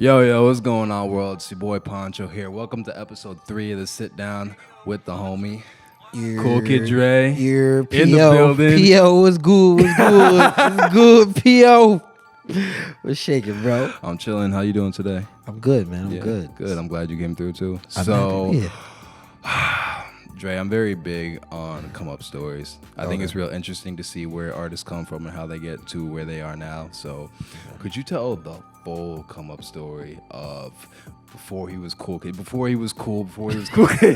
Yo, what's going on, world? It's your boy Poncho here. Welcome to episode 3 of the Sit Down with the Homie. Cool Kid Dre in the building. P.O. was good. What's good, P.O.? What's shaking, bro? I'm chilling. How you doing today? I'm good, man. I'm good. Good. I'm glad you came through too. I'm happy. Dre, I'm very big on Comeup stories. I think it's real interesting to see where artists come from and how they get to where they are now. So, could you tell the full Comeup story of before he was cool kid, before he was cool kid?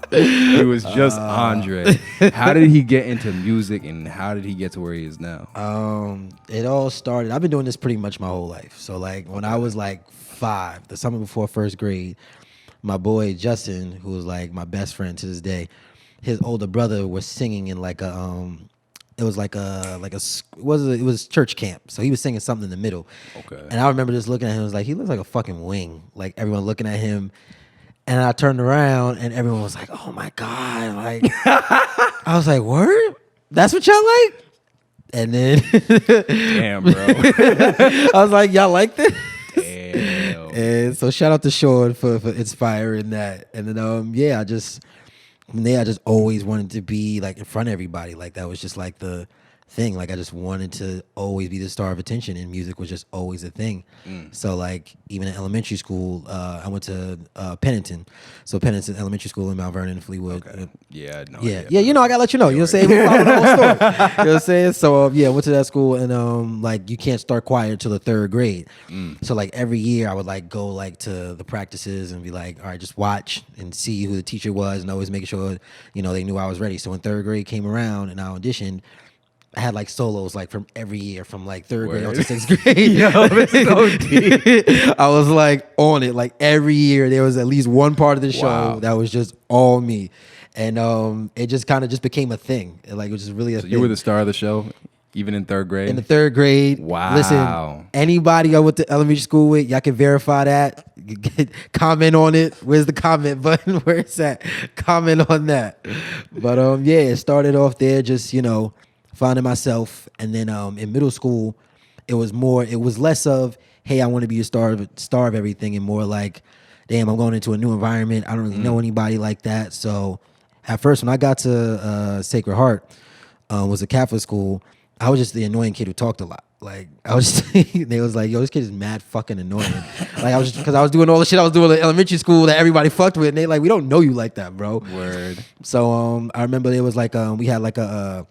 He was just Andre. How did he get into music and how did he get to where he is now? It all started, I've been doing this pretty much my whole life. So like when I was like 5, the summer before first grade, my boy Justin, who was like my best friend to this day, his older brother was singing in like a it was church camp. So he was singing something in the middle. Okay. And I remember just looking at him, it was like, he looks like a fucking wing. Like everyone looking at him. And I turned around and everyone was like, oh my God. Like I was like, word? That's what y'all like? And then damn, bro. I was like, y'all like this? Damn. And so shout out to Sean for inspiring that. And then I just always wanted to be like in front of everybody. Like that was just like the thing. Like I just wanted to always be the star of attention, and music was just always a thing. So like even in elementary school, I went to Pennington. So Pennington Elementary School in Mount Vernon, Fleetwood. Okay. Yeah, no. Yeah. You know, I gotta let you know. You know what I'm saying? We follow the whole story. You know what I'm saying? So I went to that school, and like you can't start choir until the 3rd grade. So like every year I would like go like to the practices and be like, all right, just watch and see who the teacher was, and always making sure they knew I was ready. So when 3rd grade came around and I auditioned, I had like solos like from every year from like 3rd grade up to 6th grade. Yo, that's so deep. I was like on it. Like every year there was at least one part of the show that was just all me. And it just kind of just became a thing. Like it was just really a thing. You were the star of the show, even in 3rd grade? In the 3rd grade. Wow. Listen, anybody I went to elementary school with, y'all can verify that. Comment on it. Where's the comment button? Where it's at? Comment on that. But it started off there just, finding myself. And then in middle school, it was less of, hey, I want to be a star of everything, and more like, damn, I'm going into a new environment. I don't really know anybody like that. So at first, when I got to Sacred Heart, was a Catholic school, I was just the annoying kid who talked a lot. Like I was, they was like, yo, this kid is mad fucking annoying. Like because I was doing all the shit I was doing in elementary school that everybody fucked with, and they like, we don't know you like that, bro. Word. So I remember there was like we had like a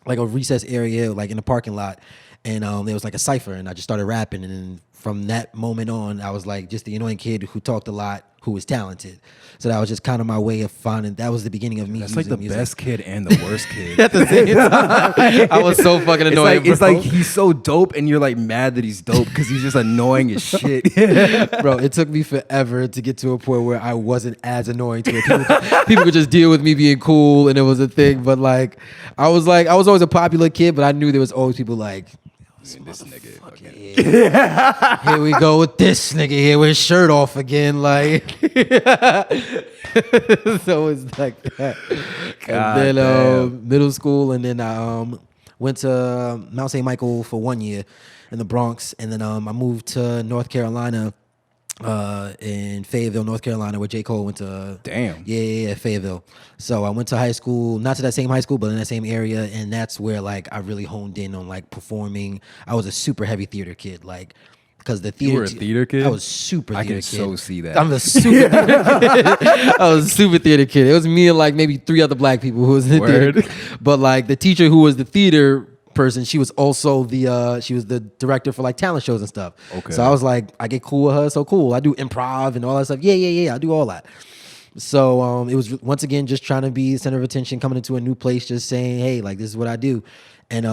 recess area like in the parking lot, and there was like a cipher, and I just started rapping, and then from that moment on, I was like just the annoying kid who talked a lot, who was talented. So that was just kind of my way of finding. That was the beginning of me. That's using like the music. best kid and the worst kid At the same time. I was so fucking annoying. It's like he's so dope, and you're like mad that he's dope because he's just annoying as shit. Bro, it took me forever to get to a point where I wasn't as annoying to it. People could just deal with me being cool, and it was a thing. But like I was always a popular kid, but I knew there was always people like, this nigga. Here we go with this nigga here with his shirt off again, like. So it's like that. And then middle school, and then I went to Mount St. Michael for 1 year in the Bronx, and then I moved to North Carolina, in Fayetteville, North Carolina, where J. Cole went to. Damn. Yeah, Fayetteville. So I went to high school, not to that same high school, but in that same area, and that's where like I really honed in on like performing. I was a super heavy theater kid, like. Because the theater, you were a theater kid? I was super theater kid. I can so see that. I'm a super theater kid. I was a super theater kid. It was me and like maybe 3 other black people who was in the theater. But like the teacher who was the theater person, she was also the director for like talent shows and stuff. Okay. So I was like, I get cool with her, so cool. I do improv and all that stuff. Yeah. I do all that. So it was once again just trying to be the center of attention, coming into a new place, just saying, hey, like this is what I do. And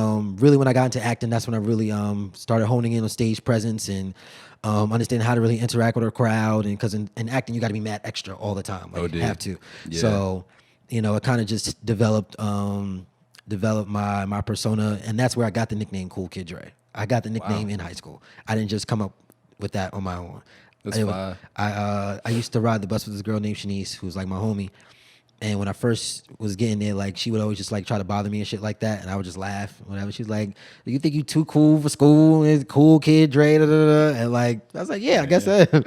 really when I got into acting, that's when I really started honing in on stage presence and understanding how to really interact with a crowd. And because in acting, you got to be mad extra all the time. Like, you have to. Yeah. So, it kind of just developed my persona. And that's where I got the nickname Cool Kid Dre. I got the nickname in high school. I didn't just come up with that on my own. That's fine. I used to ride the bus with this girl named Shanice, who's like my homie. And when I first was getting there, like she would always just like try to bother me and shit like that, and I would just laugh whenever she's like, "You think you too cool for school? It's cool kid, Dre." Da, da, da. And like I was like, "Yeah, I guess I am."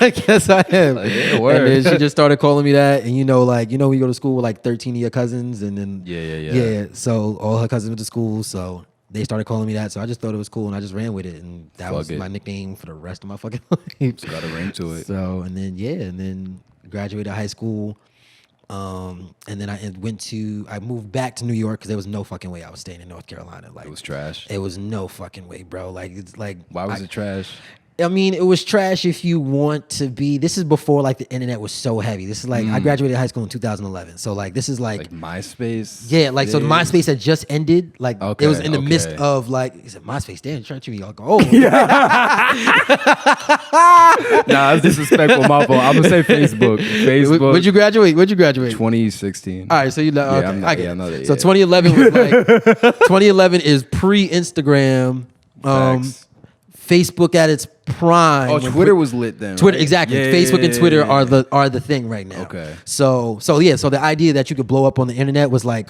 I guess I am. Like, yeah, and then she just started calling me that, and when you go to school with like 13 of your cousins, and then yeah. So all her cousins went to school, so they started calling me that. So I just thought it was cool, and I just ran with it, and that was my nickname for the rest of my fucking life. Just got a ring to it. So and then graduated high school, and then I moved back to New York because there was no fucking way I was staying in North Carolina. Like it was trash. It was no fucking way, bro. Like it's like why was it trash? I mean, it was trash if you want to be. This is before like the internet was so heavy. This is like I graduated high school in 2011, so like this is like MySpace. Yeah, like so MySpace had just ended. Like it was in the midst of like he said MySpace. Damn, trying to treat me like oh. Nah, it's disrespectful. My fault. I'm gonna say Facebook. Facebook. Where'd you graduate? 2016. All right, so you know. Okay, I know that. So 2011 was like 2011 is pre-Instagram. Facebook at its prime. Oh, Twitter was lit then. Twitter, right? exactly. Yeah, Facebook and Twitter yeah. are the thing right now. Okay. So the idea that you could blow up on the internet was like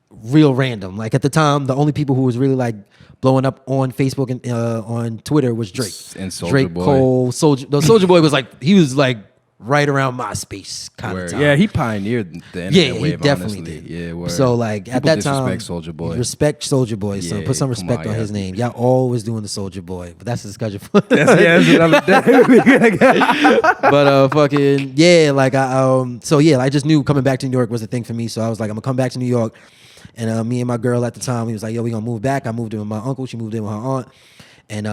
real random. Like at the time, the only people who was really like blowing up on Facebook and on Twitter was Drake and Soulja Drake, Boy. Cole, Soulja Boy was like he was like right around MySpace kind of time. Yeah, he pioneered the internet wave. He definitely honestly. did. Yeah, word. So like People at that time, disrespect Soulja Boy. Respect Soulja Boy, son. Yeah, Put some come respect on on, his yeah. name. Y'all always doing the Soulja Boy, but that's a discussion. That's another day. But fucking yeah, like I just knew coming back to New York was the thing for me. So I was like, I'm gonna come back to New York. And me and my girl at the time, we was like, yo, we gonna move back. I moved in with my uncle. She moved in with her aunt. And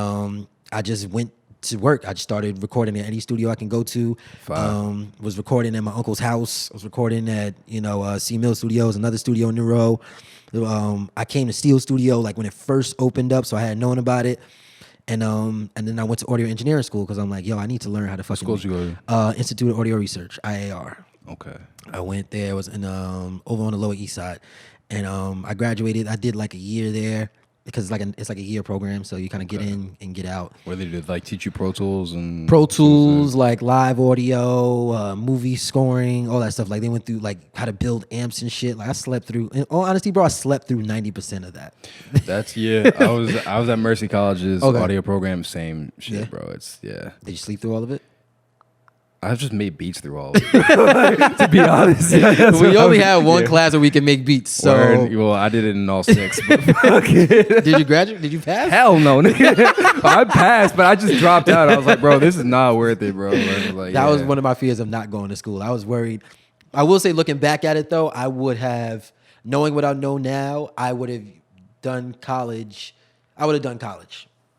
I just went to work. I just started recording at any studio I can go to. Was recording at my uncle's house. I was recording at C Mill Studios, another studio in New Row. I came to Steel Studio like when it first opened up, so I hadn't known about it. And then I went to audio engineering school because I'm like, yo, I need to learn how to fucking. What school did you go to? Institute of Audio Research, IAR. Okay. I went there. I was in over on the Lower East Side, and I graduated. I did like a year there. Because it's like a year program, so you kind of get in and get out. Where they did like teach you Pro Tools and like live audio, movie scoring, all that stuff. Like they went through like how to build amps and shit. Like I slept through. In all honesty, bro, I slept through 90% of that. That's I was at Mercy College's audio program. Same shit, bro. It's Did you sleep through all of it? I've just made beats through all of it. To be honest, we only had one class where we can make beats. So well, I did it in all 6. But did you graduate? Did you pass? Hell no, nigga. I passed, but I just dropped out. I was like, bro, this is not worth it, bro. That was one of my fears of not going to school. I was worried. I will say, looking back at it though, I would have, knowing what I know now, I would have done college.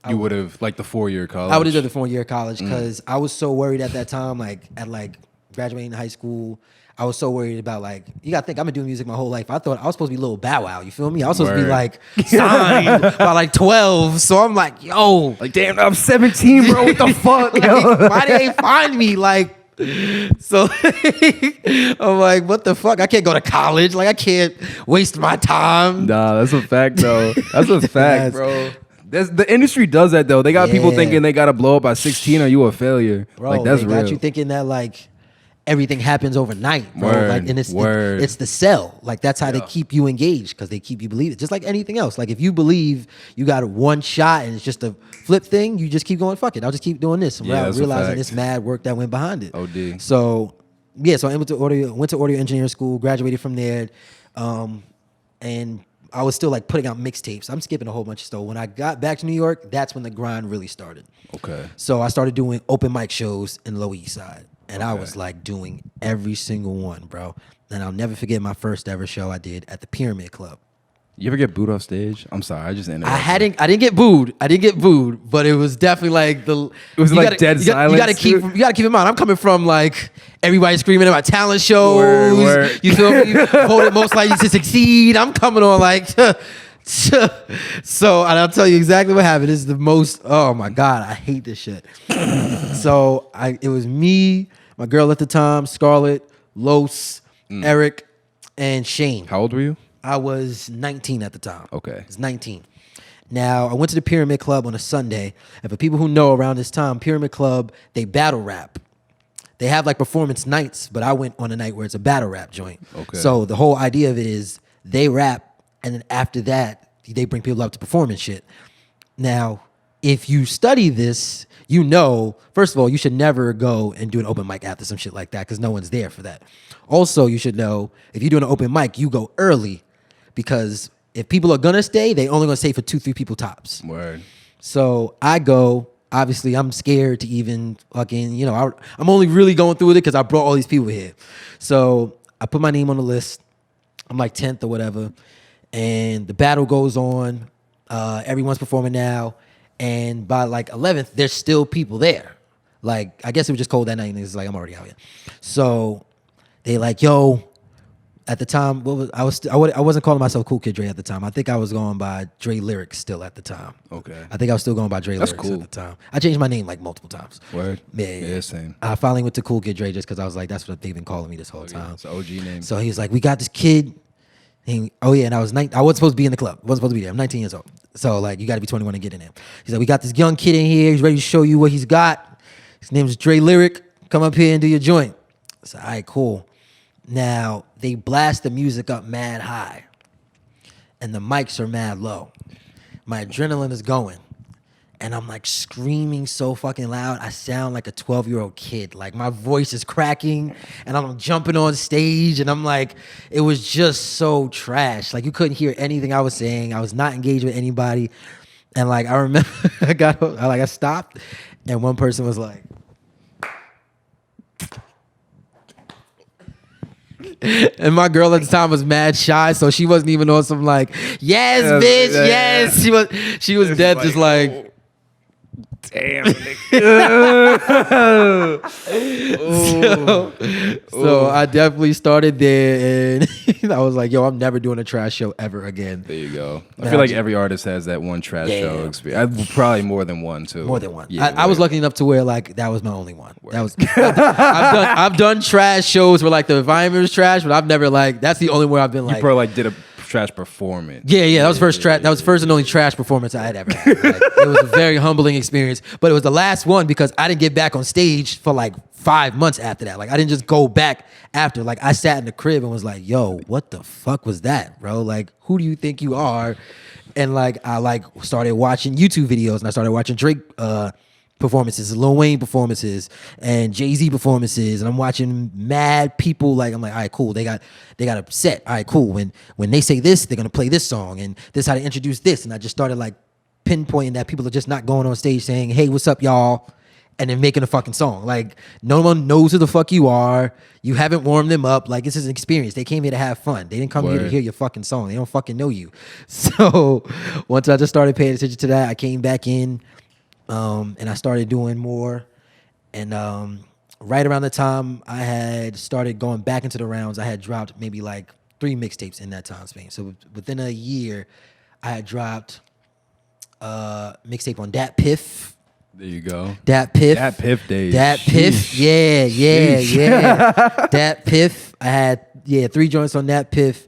You would have, like the 4-year college? I would have done the 4-year college because I was so worried at that time, like at like graduating high school. I was so worried about like, you gotta think, I've been doing music my whole life. I thought I was supposed to be Lil Bow Wow, you feel me? I was supposed to be like signed by like 12. So I'm like, yo. Like, damn, I'm 17, bro. What the fuck? Like, why they ain't find me? Like, so I'm like, what the fuck? I can't go to college. Like, I can't waste my time. Nah, that's a fact though. That's a fact, bro. The industry does that though. They got people thinking they gotta blow up by 16 or you a failure. Bro, like that's they real. got you thinking that like everything happens overnight, bro. Word, like, and it's the sell. Like that's how they keep you engaged because they keep you believing. Just like anything else. Like if you believe you got one shot and it's just a flip thing, you just keep going. Fuck it, I'll just keep doing this. And realizing this mad work that went behind it. OD. So I went to audio engineering school, graduated from there, and I was still like putting out mixtapes. I'm skipping a whole bunch of stuff. When I got back to New York, that's when the grind really started. Okay. So I started doing open mic shows in Lower East Side. And I was like doing every single one, bro. And I'll never forget my first ever show I did at the Pyramid Club. You ever get booed off stage? I'm sorry, I just interrupted. I didn't get booed, but it was definitely like it was like dead silence. You gotta keep in mind, I'm coming from like everybody screaming about talent shows. Word. You feel me? Voted most likely to succeed. I'm coming on like so, and I'll tell you exactly what happened. This is the most, oh my God, I hate this shit. So it was me, my girl at the time, Scarlett, Los, Eric, and Shane. How old were you? I was 19 at the time. Okay. I was 19. Now, I went to the Pyramid Club on a Sunday, and for people who know around this time, Pyramid Club, they battle rap. they have like performance nights, but I went on a night where it's a battle rap joint. Okay. So the whole idea of it is they rap, and then after that, they bring people up to perform and shit. Now, if you study this, you know, first of all, you should never go and do an open mic after some shit like that because no one's there for that. Also, you should know if you're doing an open mic, you go early because if people are gonna stay, they only gonna stay for 2-3 people tops. Word. So I go. Obviously, I'm scared to even fucking, you know, I'm only really going through with it because I brought all these people here. So I put my name on the list. I'm like 10th or whatever. And the battle goes on. Everyone's performing now. And by like 11th, there's still people there. Like, I guess it was just cold that night. And it's like, I'm already out here. So they like, yo, at the time, I wasn't calling myself Cool Kid Dre at the time. I think I was going by Dre Lyrics still at the time. Okay. I think I was still going by Dre That's Lyrics cool. at the time. I changed my name like multiple times. Word. Yeah, Same. I finally went to Cool Kid Dre just because I was like, that's what they've been calling me this whole time. It's an OG name. So he was like, we got this kid. And and I was I wasn't supposed to be in the club. I wasn't supposed to be there. I'm 19 years old. So like, you got to be 21 to get in there. He's like, we got this young kid in here. He's ready to show you what he's got. His name is Dre Lyric. Come up here and do your joint. So, all right, cool. Now, they blast the music up mad high. And the mics are mad low. My adrenaline is going. And I'm like screaming so fucking loud. I sound like a 12-year-old kid. Like my voice is cracking and I'm jumping on stage and I'm like, it was just so trash. Like you couldn't hear anything I was saying. I was not engaged with anybody. And like, I remember I stopped and one person was like, and my girl at the time was mad shy, so she wasn't even on some like, yes, bitch, yes. She was dead, like, just like, damn. So I definitely started there, and I was like, yo, I'm never doing a trash show ever again. There you go. I feel like every artist has that one trash show experience. Probably more than one too. More than one. Yeah, I was lucky enough to where like that was my only one. That was I've done trash shows where like the environment was trash, but I've never like that's the only one I've been like. You probably like did a trash performance. Yeah, that was first trash. That was first and only trash performance I had ever had. Like, it was a very humbling experience, but it was the last one because I didn't get back on stage for like 5 months after that. Like I didn't just go back after. Like I sat in the crib and was like, "Yo, what the fuck was that, bro? Like, who do you think you are?" And like I like started watching YouTube videos and I started watching Drake performances, Lil Wayne performances, and Jay-Z performances, and I'm watching mad people. Like I'm like, all right, cool. They got a set. All right, cool. When they say this, they're gonna play this song, and this is how to introduce this. And I just started like pinpointing that people are just not going on stage saying, "Hey, what's up, y'all?" and then making a fucking song. Like no one knows who the fuck you are. You haven't warmed them up. Like this is an experience. They came here to have fun. They didn't come here to hear your fucking song. They don't fucking know you. So once I just started paying attention to that, I came back in. And I started doing more. And right around the time I had started going back into the rounds, I had dropped maybe like 3 mixtapes in that time span. So within a year, I had dropped mixtape on Dat Piff. There you go. Dat Piff. Dat Piff days. Dat Piff. Yeah. Dat Piff. I had 3 joints on Dat Piff,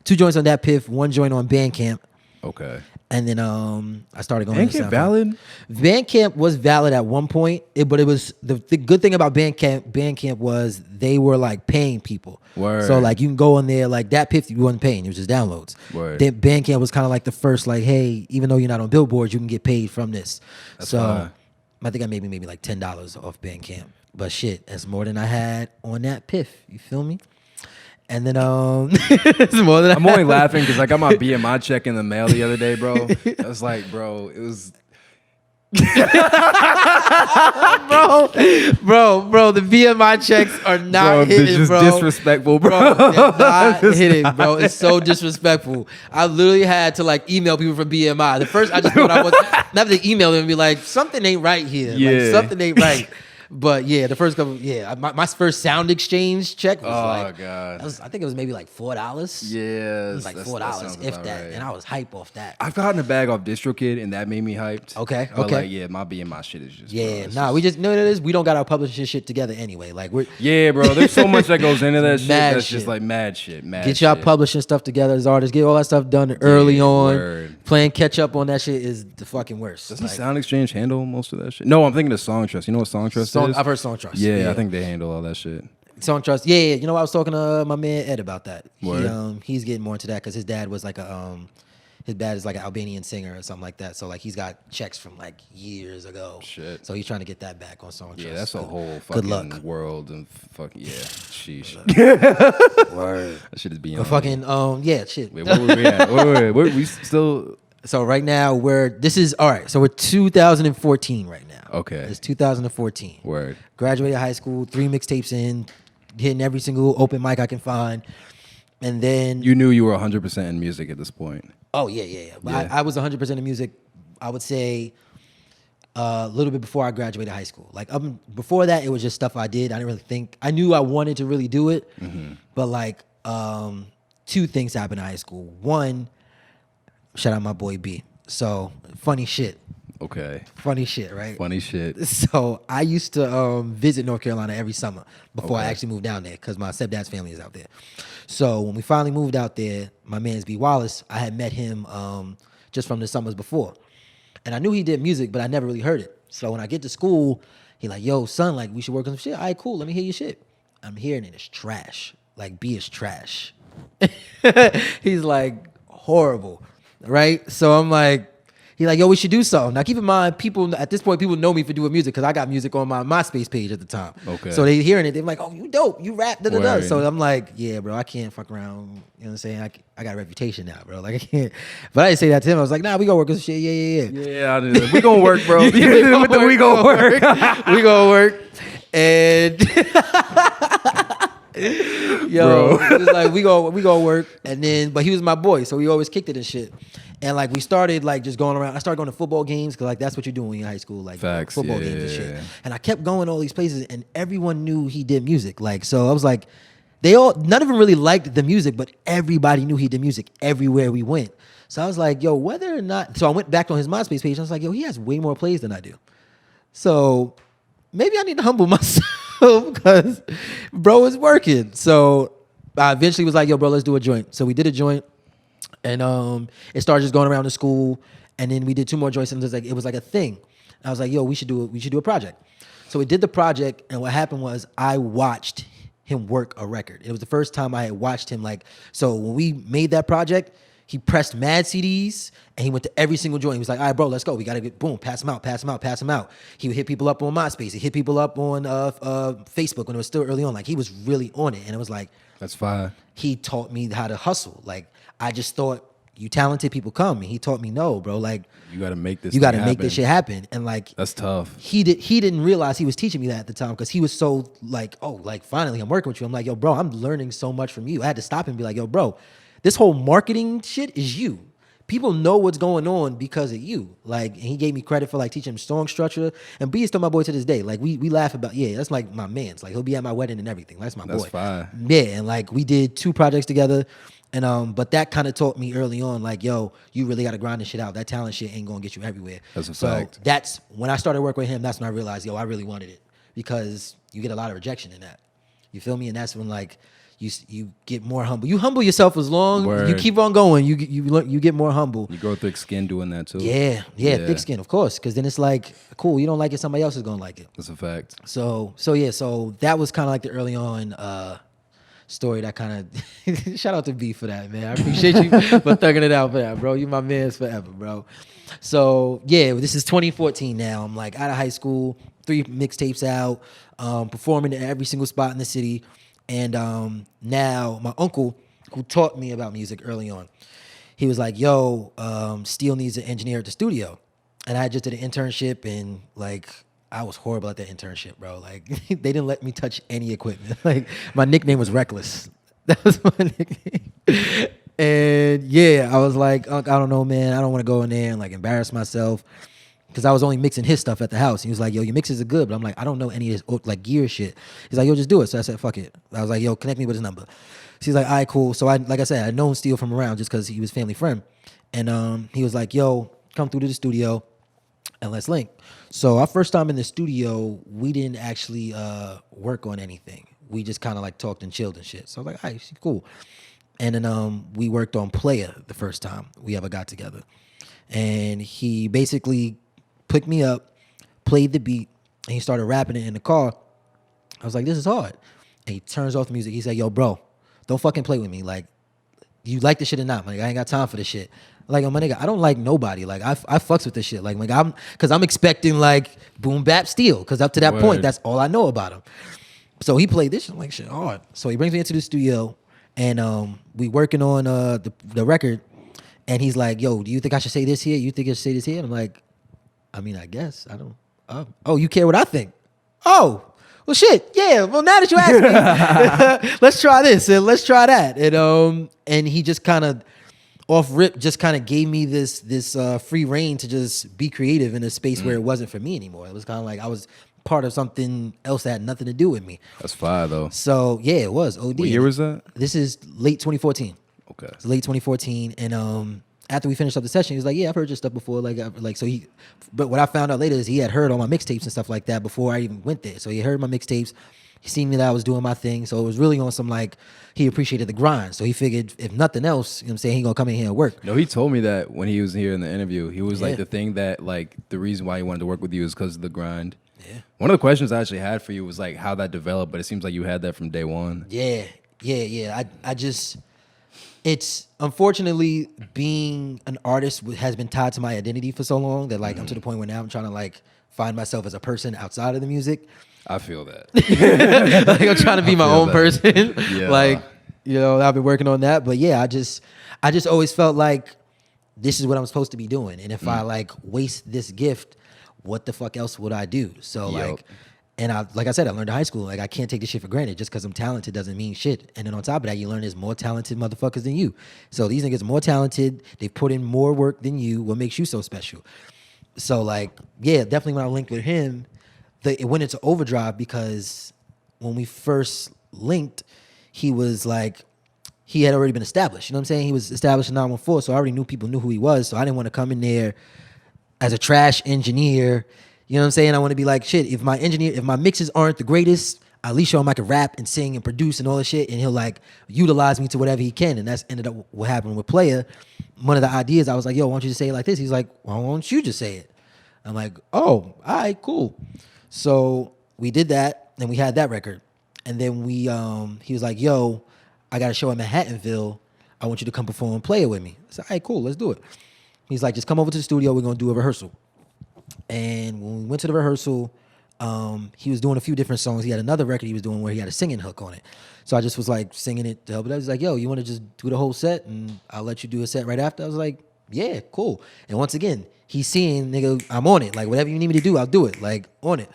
2 joints on Dat Piff, 1 joint on Bandcamp. Okay. And then I started going. Bandcamp valid? Bandcamp was valid at one point, but it was the good thing about Bandcamp was they were like paying people. Word. So like you can go on there like that Piff, you wasn't paying, it was just downloads. Word. Then Bandcamp was kind of like the first like, hey, even though you're not on Billboard, you can get paid from this. That's so fine. I think I maybe like $10 off Bandcamp, but shit, that's more than I had on that Piff. You feel me? And then it's more than I'm only laughing because I got my BMI check in the mail the other day, bro. I was like, bro, it was. bro, the BMI checks are not hitting, just bro. Disrespectful, bro. They're not hitting, bro. It's so disrespectful. I literally had to like email people from BMI. The first, I just thought I was not to email them and be like, something ain't right here. Yeah. Like something ain't right. But yeah, the first couple, my first sound exchange check was God. I think it was maybe like $4. Yeah, It was like $4, if that, right. and I was hype off that. I've gotten a bag off DistroKid, and that made me hyped. Okay. But like, yeah, my BMI shit is just. We just know what it is. We don't got our publishing shit together anyway. Like we're bro. There's so much that goes into that shit. That's shit. just like mad shit. Get y'all publishing stuff together as artists. Get all that stuff done early on. Word. Playing catch up on that shit is the fucking worst. Doesn't Sound Exchange handle most of that shit? No, I'm thinking of Song Trust. You know what Song Trust is? I've heard Song Trust. Yeah, I think they handle all that shit. Song Trust. Yeah. You know, I was talking to my man Ed about that. Word. He's getting more into that because his dad was like his dad is like an Albanian singer or something like that. So like he's got checks from like years ago. Shit. So he's trying to get that back on Song Trust. Yeah, that's a whole good fucking luck. world and fucking sheesh. Word. That shit is beyond. But fucking shit. Wait, where were we at? Wait, we still. So right now we're 2014 right now. Okay. It's 2014. Word. Graduated high school, 3 mixtapes in, hitting every single open mic I can find. And then You knew you were 100% in music at this point. Oh yeah. But Yeah. I was 100% in music. I would say a little bit before I graduated high school. Like before that, it was just stuff I did. I didn't really think. I knew I wanted to really do it, but like 2 things happened in high school. One, shout out my boy B. So funny shit. Okay. Funny shit, right? Funny shit. So I used to visit North Carolina every summer before I Okay. actually moved down there because my stepdad's family is out there. So when we finally moved out there, my man's B Wallace, I had met him just from the summers before. And I knew he did music, but I never really heard it. So when I get to school, he like, yo, son, like we should work on some shit. All right, cool. Let me hear your shit. I'm hearing it. It's trash. Like B is trash. He's like horrible, right? So I'm like, he's like, yo, we should do something. Now, keep in mind, people at this point, people know me for doing music because I got music on my MySpace page at the time. Okay. So they hearing it, they're like, oh, you dope, you rap, da da da. Word. So I'm like, yeah, bro, I can't fuck around. You know what I'm saying? I got a reputation now, bro. Like I can't. But I didn't say that to him. I was like, nah, we gonna work on some shit. Yeah. Yeah, I did. We gonna work, bro. We gonna work. We gonna work. And yo, it was like we gonna work. And then, but he was my boy, so we always kicked it and shit. And like we started like just going around. I started going to football games because like that's what you're doing when you're in high school, like Facts, football yeah, games and shit. yeah. And I kept going all these places, and everyone knew he did music. Like so, I was like, none of them really liked the music, but everybody knew he did music everywhere we went. So I was like, yo, whether or not. So I went back on his MySpace page. And I was like, yo, he has way more plays than I do. So maybe I need to humble myself because bro is working. So I eventually was like, yo, bro, let's do a joint. So we did a joint. And it started just going around the school, and then we did 2 more joints, and it was like a thing. I was like, yo, we should do a project. So we did the project, and what happened was I watched him work a record. It was the first time I had watched him so when we made that project, he pressed mad CDs, and he went to every single joint. He was like, all right, bro, let's go. We got to get, boom, pass him out. He would hit people up on MySpace. He hit people up on Facebook when it was still early on. Like, he was really on it, and it was like, That's fine. he taught me how to hustle. Like, I just thought, you talented people come, and he taught me, no, bro. Like, You got to make this. you got to thing make happen. this shit happen. And like, That's tough. he didn't realize he was teaching me that at the time because he was so like, oh, like finally I'm working with you. I'm like, yo, bro, I'm learning so much from you. I had to stop him and be like, yo, bro, this whole marketing shit is you. People know what's going on because of you. Like, and he gave me credit for like teaching him song structure. And B is still my boy to this day. Like we laugh about, yeah, that's like my man's. Like he'll be at my wedding and everything. That's my boy. That's fine. Yeah, and like we did 2 projects together. And but that kind of taught me early on, like, yo, you really got to grind this shit out. That talent shit ain't gonna get you everywhere. That's a fact. So that's when I started working with him. That's when I realized, yo, I really wanted it because you get a lot of rejection in that. You feel me? And that's when like you get more humble. You humble yourself as long Word. you keep on going. You get more humble. You grow thick skin doing that too. Yeah, thick skin, of course. Because then it's like, cool, you don't like it, somebody else is gonna like it. That's a fact. So that was kind of like the early on story that kind of shout out to B for that, man. I appreciate you for thugging it out for that, bro. You my man's forever, bro. So yeah, this is 2014 now. I'm like out of high school, 3 mixtapes out, performing at every single spot in the city. And now my uncle, who taught me about music early on, he was like, yo, Steel needs an engineer at the studio. And I just did an internship, and like I was horrible at that internship, bro. Like they didn't let me touch any equipment. Like my nickname was Reckless. That was my nickname. And yeah, I was like, Unc, I don't know, man. I don't want to go in there and like embarrass myself because I was only mixing his stuff at the house. He was like, yo, your mixes are good, but I'm like, I don't know any of this like gear shit. He's like, yo, just do it. So I said, fuck it. I was like, yo, connect me with his number. So he's like, all right, cool. So like I said, I'd known Steel from around just because he was family friend. And he was like, yo, come through to the studio and let's link. So our first time in the studio, we didn't actually work on anything. We just kind of like talked and chilled and shit. So I was like, all right, cool. And then we worked on Player the first time we ever got together. And he basically picked me up, played the beat, and he started rapping it in the car. I was like, this is hard. And he turns off the music. He said, yo, bro, don't fucking play with me. Like, you like this shit or not? Like, I ain't got time for this shit. Like, oh, my nigga, I don't like nobody. Like, I fucks with this shit. Like I'm expecting like boom bap steel. Cause up to that point, that's all I know about him. So he played this shit. I'm like, shit hard. So he brings me into the studio, and we working on the record. And he's like, yo, do you think I should say this here? You think I should say this here? And I'm like, I mean, I guess. I don't. Oh, you care what I think? Oh, well, shit. Yeah. Well, now that you asked me, let's try this and let's try that. And he just kind of off rip just kind of gave me this free reign to just be creative in a space where it wasn't for me anymore. It was kind of like I was part of something else that had nothing to do with me. That's fire though. So yeah, it was OD. What year was that? This is late 2014. Okay. It's late 2014, and after we finished up the session, he was like, "Yeah, I've heard your stuff before." But what I found out later is he had heard all my mixtapes and stuff like that before I even went there. So he heard my mixtapes. He seen me that I was doing my thing. So it was really on some like he appreciated the grind. So he figured if nothing else, you know what I'm saying, he gonna come in here and work. No, he told me that when he was here in the interview. He was like the thing that like the reason why he wanted to work with you is because of the grind. Yeah. One of the questions I actually had for you was like how that developed, but it seems like you had that from day one. Yeah. I just it's unfortunately being an artist has been tied to my identity for so long that like I'm to the point where now I'm trying to like find myself as a person outside of the music. I feel that. Like I'm trying to be my own person. Yeah. Like, you know, I've been working on that. But yeah, I just always felt like this is what I'm supposed to be doing. And if I like waste this gift, what the fuck else would I do? So like, and like I said, I learned in high school, like I can't take this shit for granted. Just because I'm talented doesn't mean shit. And then on top of that, you learn there's more talented motherfuckers than you. So these niggas are more talented. They've put in more work than you. What makes you so special? So like, yeah, definitely when I linked with him, it went into overdrive because when we first linked, he was like, he had already been established. You know what I'm saying? He was established in 914, so I already knew people knew who he was. So I didn't want to come in there as a trash engineer. You know what I'm saying? I want to be like, shit, if my mixes aren't the greatest, at least show him I can rap and sing and produce and all this shit, and he'll like utilize me to whatever he can. And that's ended up what happened with Player. One of the ideas, I was like, yo, why don't you just say it like this? He's like, why don't you just say it? I'm like, oh, all right, cool. So we did that, and we had that record. And then he was like, yo, I got a show in Manhattanville. I want you to come perform and play it with me. I said, all right, cool, let's do it. He's like, just come over to the studio. We're going to do a rehearsal. And when we went to the rehearsal, he was doing a few different songs. He had another record he was doing where he had a singing hook on it. So I just was like singing it to help it. I was like, yo, you want to just do the whole set and I'll let you do a set right after? I was like, yeah, cool. And once again, he's seeing, nigga, I'm on it. Like, whatever you need me to do, I'll do it. Like, on it.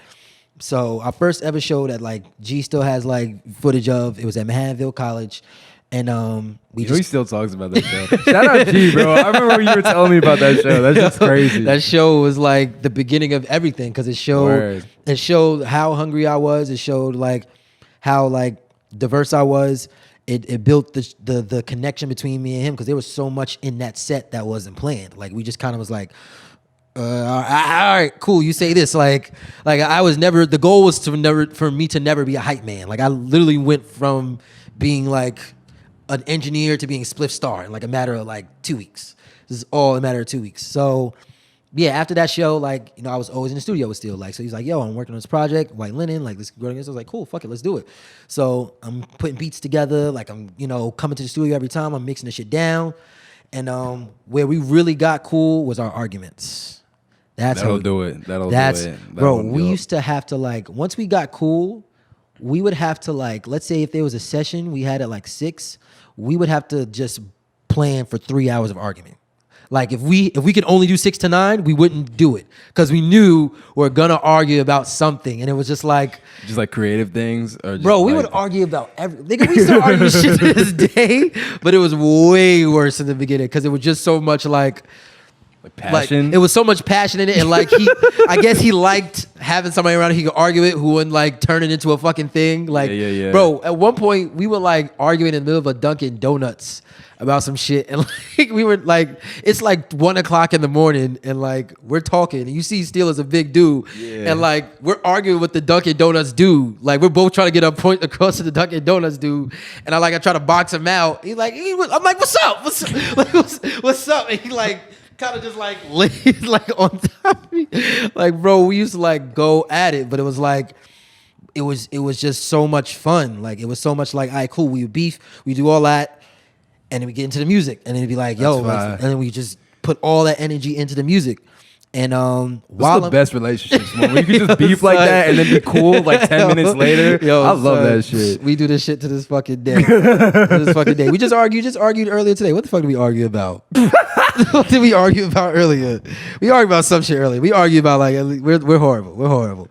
So our first ever show that, like, G still has, like, footage of, it was at Manhattanville College. And he still talks about that show. Shout out G, bro. I remember when you were telling me about that show. That's just crazy. That show was, like, the beginning of everything because it showed how hungry I was. It showed, like, how, like, diverse I was. It built the connection between me and him because there was so much in that set that wasn't planned. Like, we just kind of was like, all right, cool. You say this. Like I was never, the goal was for me to never be a hype man. Like, I literally went from being like an engineer to being Spliff Star in like a matter of like 2 weeks. This is all a matter of 2 weeks. So yeah, after that show, like, you know, I was always in the studio with Steel. Like, so he's like, yo, I'm working on this project, White Linen, like, let's go together. I was like, cool, fuck it, let's do it. So I'm putting beats together, like, I'm, you know, coming to the studio every time, I'm mixing the shit down. And where we really got cool was our arguments. That'll do it. Bro, we used to have to, like, once we got cool, we would have to, like, let's say if there was a session we had at like 6, we would have to just plan for 3 hours of argument. Like, if we could only do 6 to 9, we wouldn't do it because we knew we're gonna argue about something, and it was just like creative things. Or just bro, we would argue about everything. We still argue shit to this day, but it was way worse in the beginning because it was just so much like passion. Like, it was so much passion in it, and like I guess he liked having somebody around he could argue it who wouldn't like turn it into a fucking thing. Like, yeah. Bro, at one point we were like arguing in the middle of a Dunkin' Donuts about some shit, and like we were like, it's like 1:00 in the morning, and like we're talking, and you see Steel is a big dude, and like we're arguing with the Dunkin' Donuts dude. Like, we're both trying to get a point across to the Dunkin' Donuts dude, and I try to box him out. I'm like, what's up? What's up? And he like kind of just like laid like on top of me. Like, bro, we used to like go at it, but it was like, it was just so much fun. Like, it was so much like, all right, cool, we would beef, we do all that, and then we get into the music, and then it'd be like, yo, and then we just put all that energy into the music. And while the best relationships, man. When you can just beef like that and then be cool like 10 minutes later. Yo, I love that shit. We do this shit to this fucking day. We just argued earlier today. What the fuck did we argue about? What did we argue about earlier? We argued about some shit earlier. We argued about like we're horrible. We're horrible.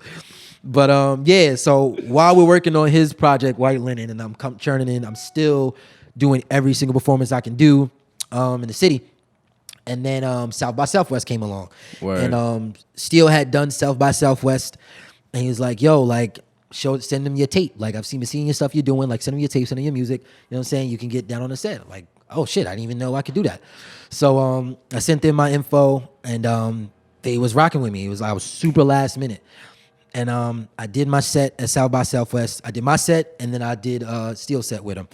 But yeah, so while we're working on his project, White Linen, and I'm churning in, I'm still doing every single performance I can do in the city. And then South by Southwest came along. Word. And Steel had done South by Southwest, and he was like, yo, like, send them your tape. Like, I've been seeing your stuff you're doing. Like, send them your tape, send them your music. You know what I'm saying? You can get down on the set. Like, oh shit, I didn't even know I could do that. So I sent them my info, and they was rocking with me. I was super last minute. And I did my set at South by Southwest. I did my set, and then I did Steel set with him.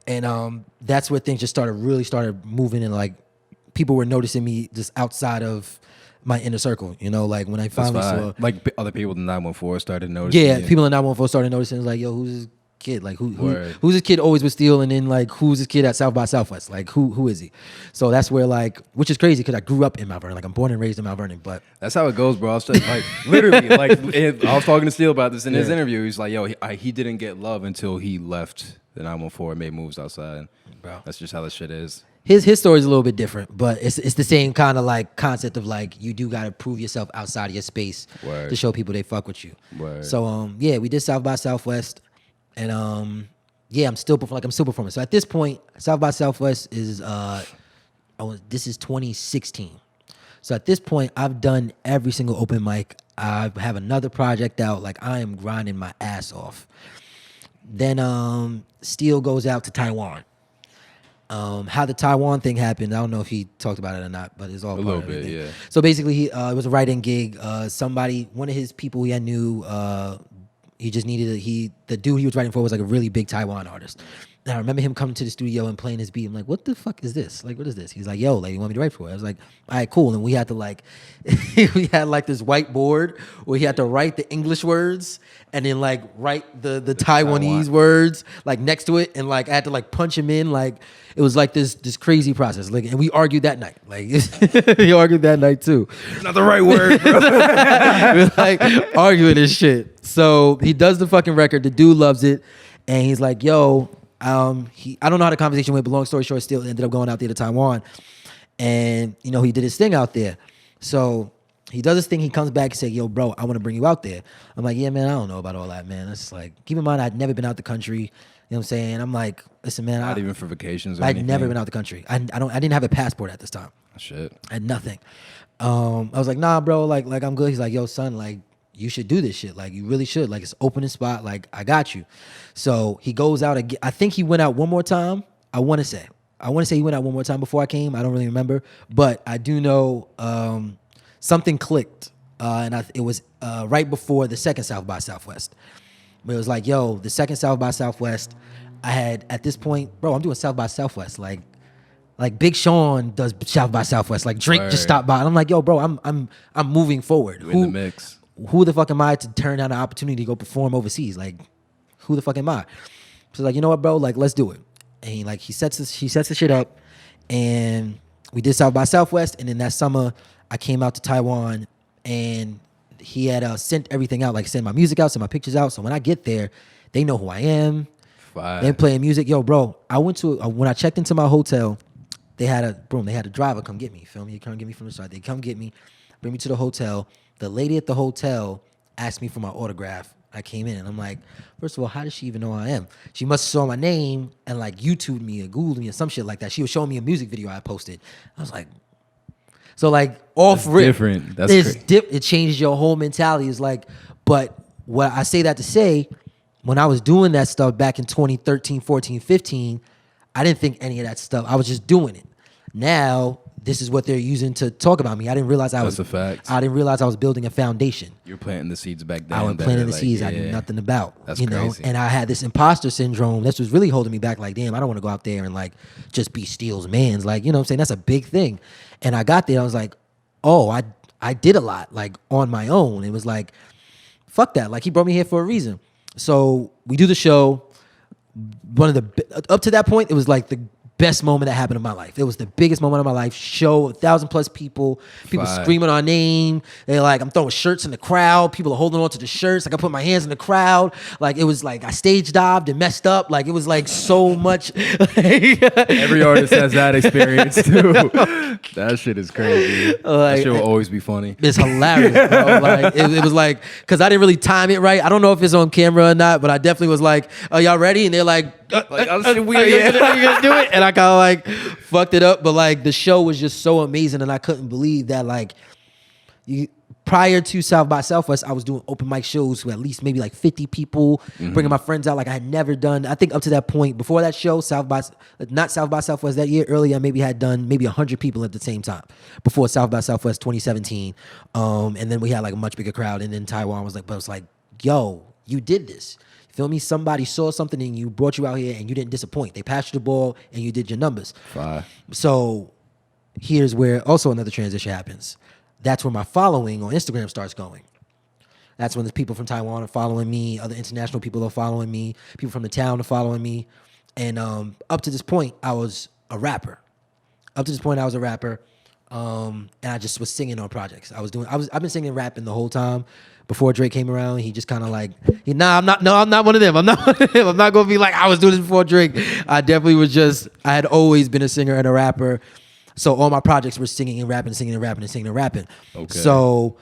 And that's where things just started moving, and like, people were noticing me just outside of my inner circle, you know, like when I finally saw, like other people in 914 started noticing. Yeah, people in 914 started noticing. It's like, yo, who's this kid? Like, who's this kid always with Steel? And then like, who's this kid at South by Southwest? Like, who is he? So that's where like, which is crazy because I grew up in Mount Vernon. Like, I'm born and raised in Mount Vernon. But that's how it goes, bro. I was just, like literally, like I was talking to Steel about this in his interview. He's like, yo, he didn't get love until he left the 914 and made moves outside. Bro, that's just how the shit is. His story is a little bit different, but it's the same kind of like concept of like, you do gotta prove yourself outside of your space to show people they fuck with you. Word. So yeah, we did South by Southwest, and yeah, I'm still performing. So at this point, South by Southwest is this is 2016. So at this point, I've done every single open mic. I have another project out. Like, I am grinding my ass off. Then Steel goes out to Taiwan. How the Taiwan thing happened, I don't know if he talked about it or not, but it's all a little bit, yeah. So basically, it was a write-in gig. One of his people he knew, he just needed the dude he was writing for was like a really big Taiwan artist. And I remember him coming to the studio and playing his beat. I'm like, what the fuck is this? Like, what is this? He's like, yo, like, you want me to write for it? I was like, all right, cool. And we had to like, we had like this whiteboard where he had to write the English words and then like write the Taiwanese words like next to it. And like, I had to like punch him in. Like, it was like this crazy process. Like, and we argued that night. Like, we argued that night too. It's not the right word, bro. We were like arguing this shit. So he does the fucking record. The dude loves it. And he's like, yo, I don't know how the conversation went, but long story short, Steel ended up going out there to Taiwan. And, you know, he did his thing out there. So he does his thing. He comes back and says, yo, bro, I want to bring you out there. I'm like, yeah, man, I don't know about all that, man. It's like, keep in mind, I'd never been out the country. You know what I'm saying? I'm like, listen, man. Not even for vacations or I'd anything? never been out the country. I didn't have a passport at this time. Shit. I had nothing. I was like, nah, bro, like I'm good. He's like, yo, son, like, you should do this shit. Like, you really should. Like, it's opening spot. Like, I got you. So he goes out again. I think he went out one more time. I want to say he went out one more time before I came. I don't really remember. But I do know something clicked. And it was right before the second South by Southwest. But it was like, yo, the second South by Southwest, I had, at this point, bro, I'm doing South by Southwest. Like Big Sean does South by Southwest. Like, Drake just stopped by. And I'm like, yo, bro, I'm moving forward. You're in the mix. Who the fuck am I to turn down an opportunity to go perform overseas? Like, who the fuck am I? So like, you know what, bro? Like, let's do it. And he sets the shit up, and we did South by Southwest. And then that summer, I came out to Taiwan, and he had sent everything out, like send my music out, send my pictures out. So when I get there, they know who I am. They're playing music. Yo, bro, I went to when I checked into my hotel, they had a driver come get me. Feel me? He come get me from the start. They come get me, bring me to the hotel. The lady at the hotel asked me for my autograph. I came in and I'm like, first of all, how does she even know who I am? She must have saw my name and like YouTubed me or Googled me or some shit like that. She was showing me a music video I posted. I was like, so like off rip, different. It changes your whole mentality. It's like, but what I say that to say, when I was doing that stuff back in 2013, 14, 15, I didn't think any of that stuff. I was just doing it. Now this is what they're using to talk about me. I didn't realize That's a fact. I didn't realize I was building a foundation. You're planting the seeds back then. I was planting the seeds I knew nothing about. That's crazy. And I had this imposter syndrome. This was really holding me back. Like, damn, I don't want to go out there and like just be Steele's man's. Like, you know what I'm saying? That's a big thing. And I got there. I was like, oh, I did a lot like on my own. It was like, fuck that. Like he brought me here for a reason. So we do the show. Up to that point, it was like the best moment that happened in my life. It was the biggest moment of my life. Show 1,000+ people screaming our name. They're like, I'm throwing shirts in the crowd. People are holding on to the shirts. Like I put my hands in the crowd. Like it was like I stage dived and messed up. Like it was like so much. Every artist has that experience too. That shit is crazy. That shit will always be funny. It's hilarious, bro. Like it was like, cause I didn't really time it right. I don't know if it's on camera or not, but I definitely was like, "Are y'all ready?" And they're like, oh shit, we are gonna do it? And I kind of like fucked it up, but like the show was just so amazing, and I couldn't believe that like prior to South by Southwest, I was doing open mic shows with at least maybe like 50 people, bringing my friends out. Like I had never done. I think up to that point, before that show, not South by Southwest that year. Earlier, I maybe had done maybe 100 people at the same time before South by Southwest 2017, and then we had like a much bigger crowd. And then Taiwan was like, but it was like, yo, you did this. Feel me? Somebody saw something in you, brought you out here, and you didn't disappoint. They passed you the ball, and you did your numbers. Fire. So here's where also another transition happens. That's where my following on Instagram starts going. That's when the people from Taiwan are following me. Other international people are following me. People from the town are following me. And up to this point, I was a rapper. And I just was singing on projects. I've been singing and rapping the whole time. Before Drake came around, he just kind of like, I'm not one of them. I'm not one of them. I'm not going to be like, I was doing this before Drake. I definitely was I had always been a singer and a rapper. So all my projects were singing and rapping, singing and rapping, and singing and rapping. Okay. So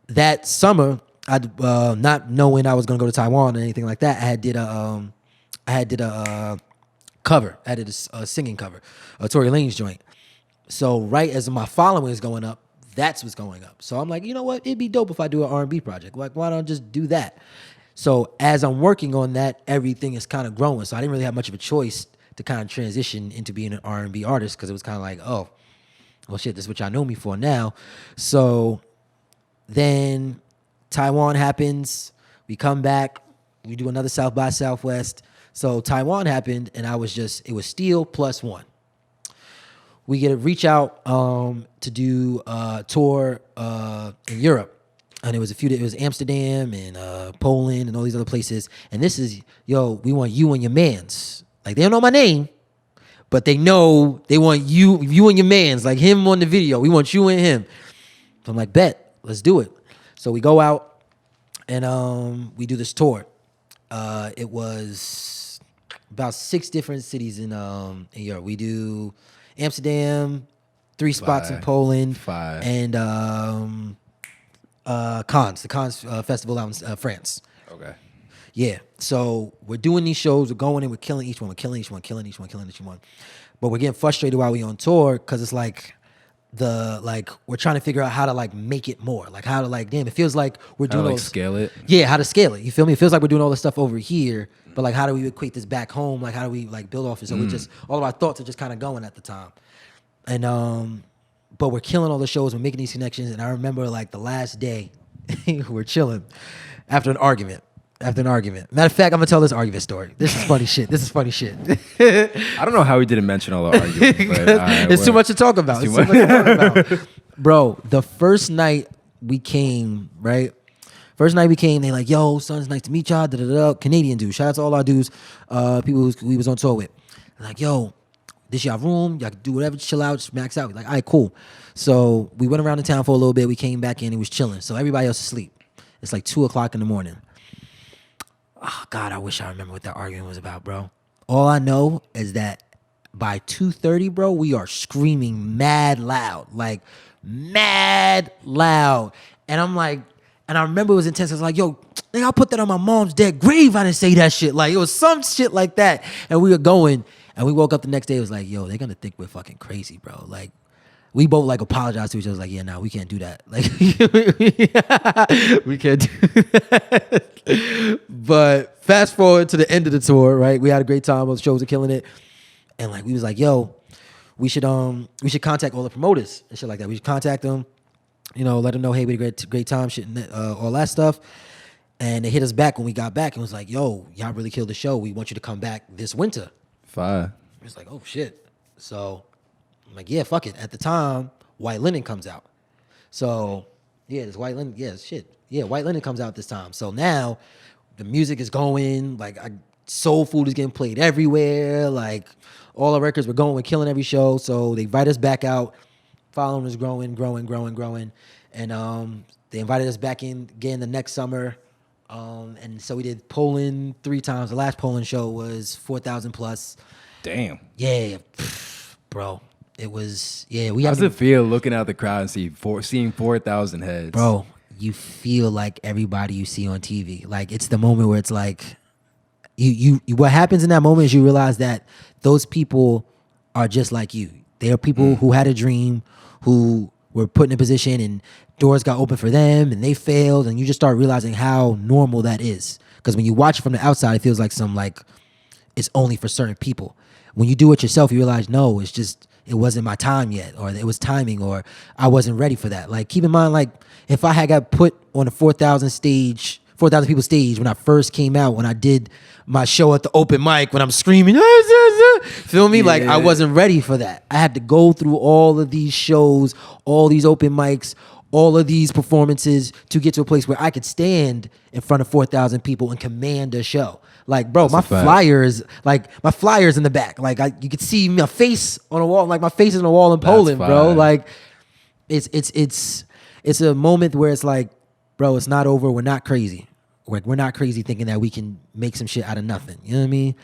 that summer, I not knowing I was going to go to Taiwan or anything like that, I did a cover. I did a singing cover, a Tory Lanez joint. So right as my following is going up, that's what's going up. So I'm like, you know what? It'd be dope if I do an R&B project. Like, why don't I just do that? So as I'm working on that, everything is kind of growing. So I didn't really have much of a choice to kind of transition into being an R&B artist, because it was kind of like, oh, well, shit, this is what y'all know me for now. So then Taiwan happens. We come back. We do another South by Southwest. So Taiwan happened, and it was Steel plus one. We get a reach out to do a tour in Europe. And it was Amsterdam and Poland and all these other places. And this is, we want you and your mans. Like, they don't know my name, but they know they want you and your mans, like him on the video. We want you and him. So I'm like, bet, let's do it. So we go out and we do this tour. It was about 6 different cities in Europe. We do Amsterdam, 3 spots in Poland, and Cannes, the Cannes festival out in France. Okay. Yeah. So we're doing these shows. We're going in. We're killing each one. We're killing each one. Killing each one. Killing each one. But we're getting frustrated while we're on tour, because it's like we're trying to figure out how to like make it more. Like how to like, damn, it feels like we're doing how to scale it. Yeah, how to scale it. You feel me? It feels like we're doing all this stuff over here, but like how do we equate this back home? Like how do we like build off it? So we just, all of our thoughts are just kind of going at the time. And but we're killing all the shows. We're making these connections. And I remember like the last day, we're chilling after an argument. Matter of fact, I'm gonna tell this argument story. This is funny shit. I don't know how we didn't mention all the arguments. But it's too much to talk about. Bro, the first night we came, they like, yo, son, it's nice to meet y'all. Canadian dudes. Shout out to all our dudes, people who we was on tour with. They're like, yo, this y'all room. Y'all can do whatever, chill out, just max out. We're like, all right, cool. So we went around the town for a little bit. We came back in. It was chilling. So everybody else is asleep. It's like 2:00 in the morning. Oh, God, I wish I remember what that argument was about, bro. All I know is that by 2:30, bro, we are screaming mad loud. And I'm like, and I remember it was intense. I was like, yo, nigga, I'll put that on my mom's dead grave. I didn't say that shit. Like, it was some shit like that. And we were going, and we woke up the next day. It was like, yo, they're going to think we're fucking crazy, bro. Like, we both like apologized to each other. Like, yeah, no, we can't do that. Like, we can't do that. But fast forward to the end of the tour, right? We had a great time. Those shows are killing it. And like, we was like, yo, we should contact all the promoters and shit like that. We should contact them, let them know, hey, we had a great time, shit, and all that stuff. And they hit us back when we got back and was like, yo, y'all really killed the show. We want you to come back this winter. Fine. It was like, oh shit. So I'm like, yeah, fuck it. At the time, White Linen comes out. So yeah, this White Linen, yeah, shit. Yeah, White Linen comes out this time. So now the music is going, like soul food is getting played everywhere. Like all our records were going, we're killing every show. So they invite us back out. Following is growing. And they invited us back in again the next summer. And so we did Poland 3 times. The last Poland show was 4,000 plus. Damn. Yeah, bro. It was, yeah. How does it feel looking out the crowd and seeing 4,000 heads? Bro, you feel like everybody you see on TV. Like, it's the moment where it's like, you what happens in that moment is you realize that those people are just like you. They are people who had a dream, who were put in a position and doors got open for them and they failed, and you just start realizing how normal that is. Because when you watch it from the outside, it feels like it's only for certain people. When you do it yourself, you realize, no, it's just, it wasn't my time yet, or it was timing, or I wasn't ready for that. Like, keep in mind, like, if I had got put on a 4,000 people stage when I first came out, when I did my show at the open mic, when I'm screaming, feel me? Yeah. Like, I wasn't ready for that. I had to go through all of these shows, all these open mics, all of these performances to get to a place where I could stand in front of 4,000 people and command a show. Like, bro, my flyers in the back. Like, you could see my face on a wall. Like, my face is on a wall in Poland, bro. Like, it's a moment where it's like, bro, it's not over. We're not crazy. We're not crazy thinking that we can make some shit out of nothing. You know what I mean?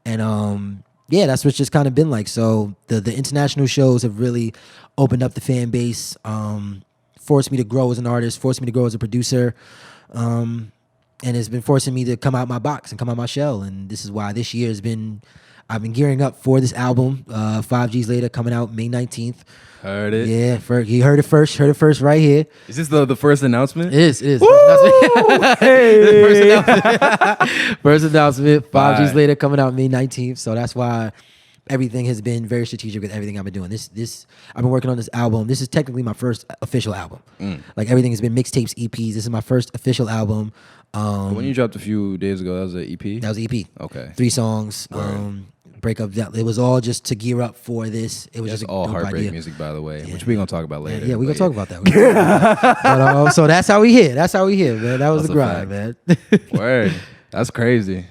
And yeah, that's what's just kind of been like. So the international shows have really opened up the fan base, forced me to grow as an artist, forced me to grow as a producer. And it's been forcing me to come out my box and come out my shell. And this is why this year I've been gearing up for this album, 5G's Later, coming out May 19th. Heard it. Yeah, you heard it first right here. Is this the first announcement? It is. First announcement, 5G's Later, coming out May 19th. So that's why everything has been very strategic with everything I've been doing. This I've been working on this album. This is technically my first official album. Like, everything has been mixtapes, EPs. This is my first official album. When you dropped a few days ago, that was an EP? That was an EP. Okay. 3 songs. Breakup. It was all just to gear up for this. It was that's just all dope Heartbreak idea. music, by the way, which we're going to talk about later. Yeah, we're going to talk about that. But, so that's how we hit. Man. That was the grind, man. Word. That's crazy.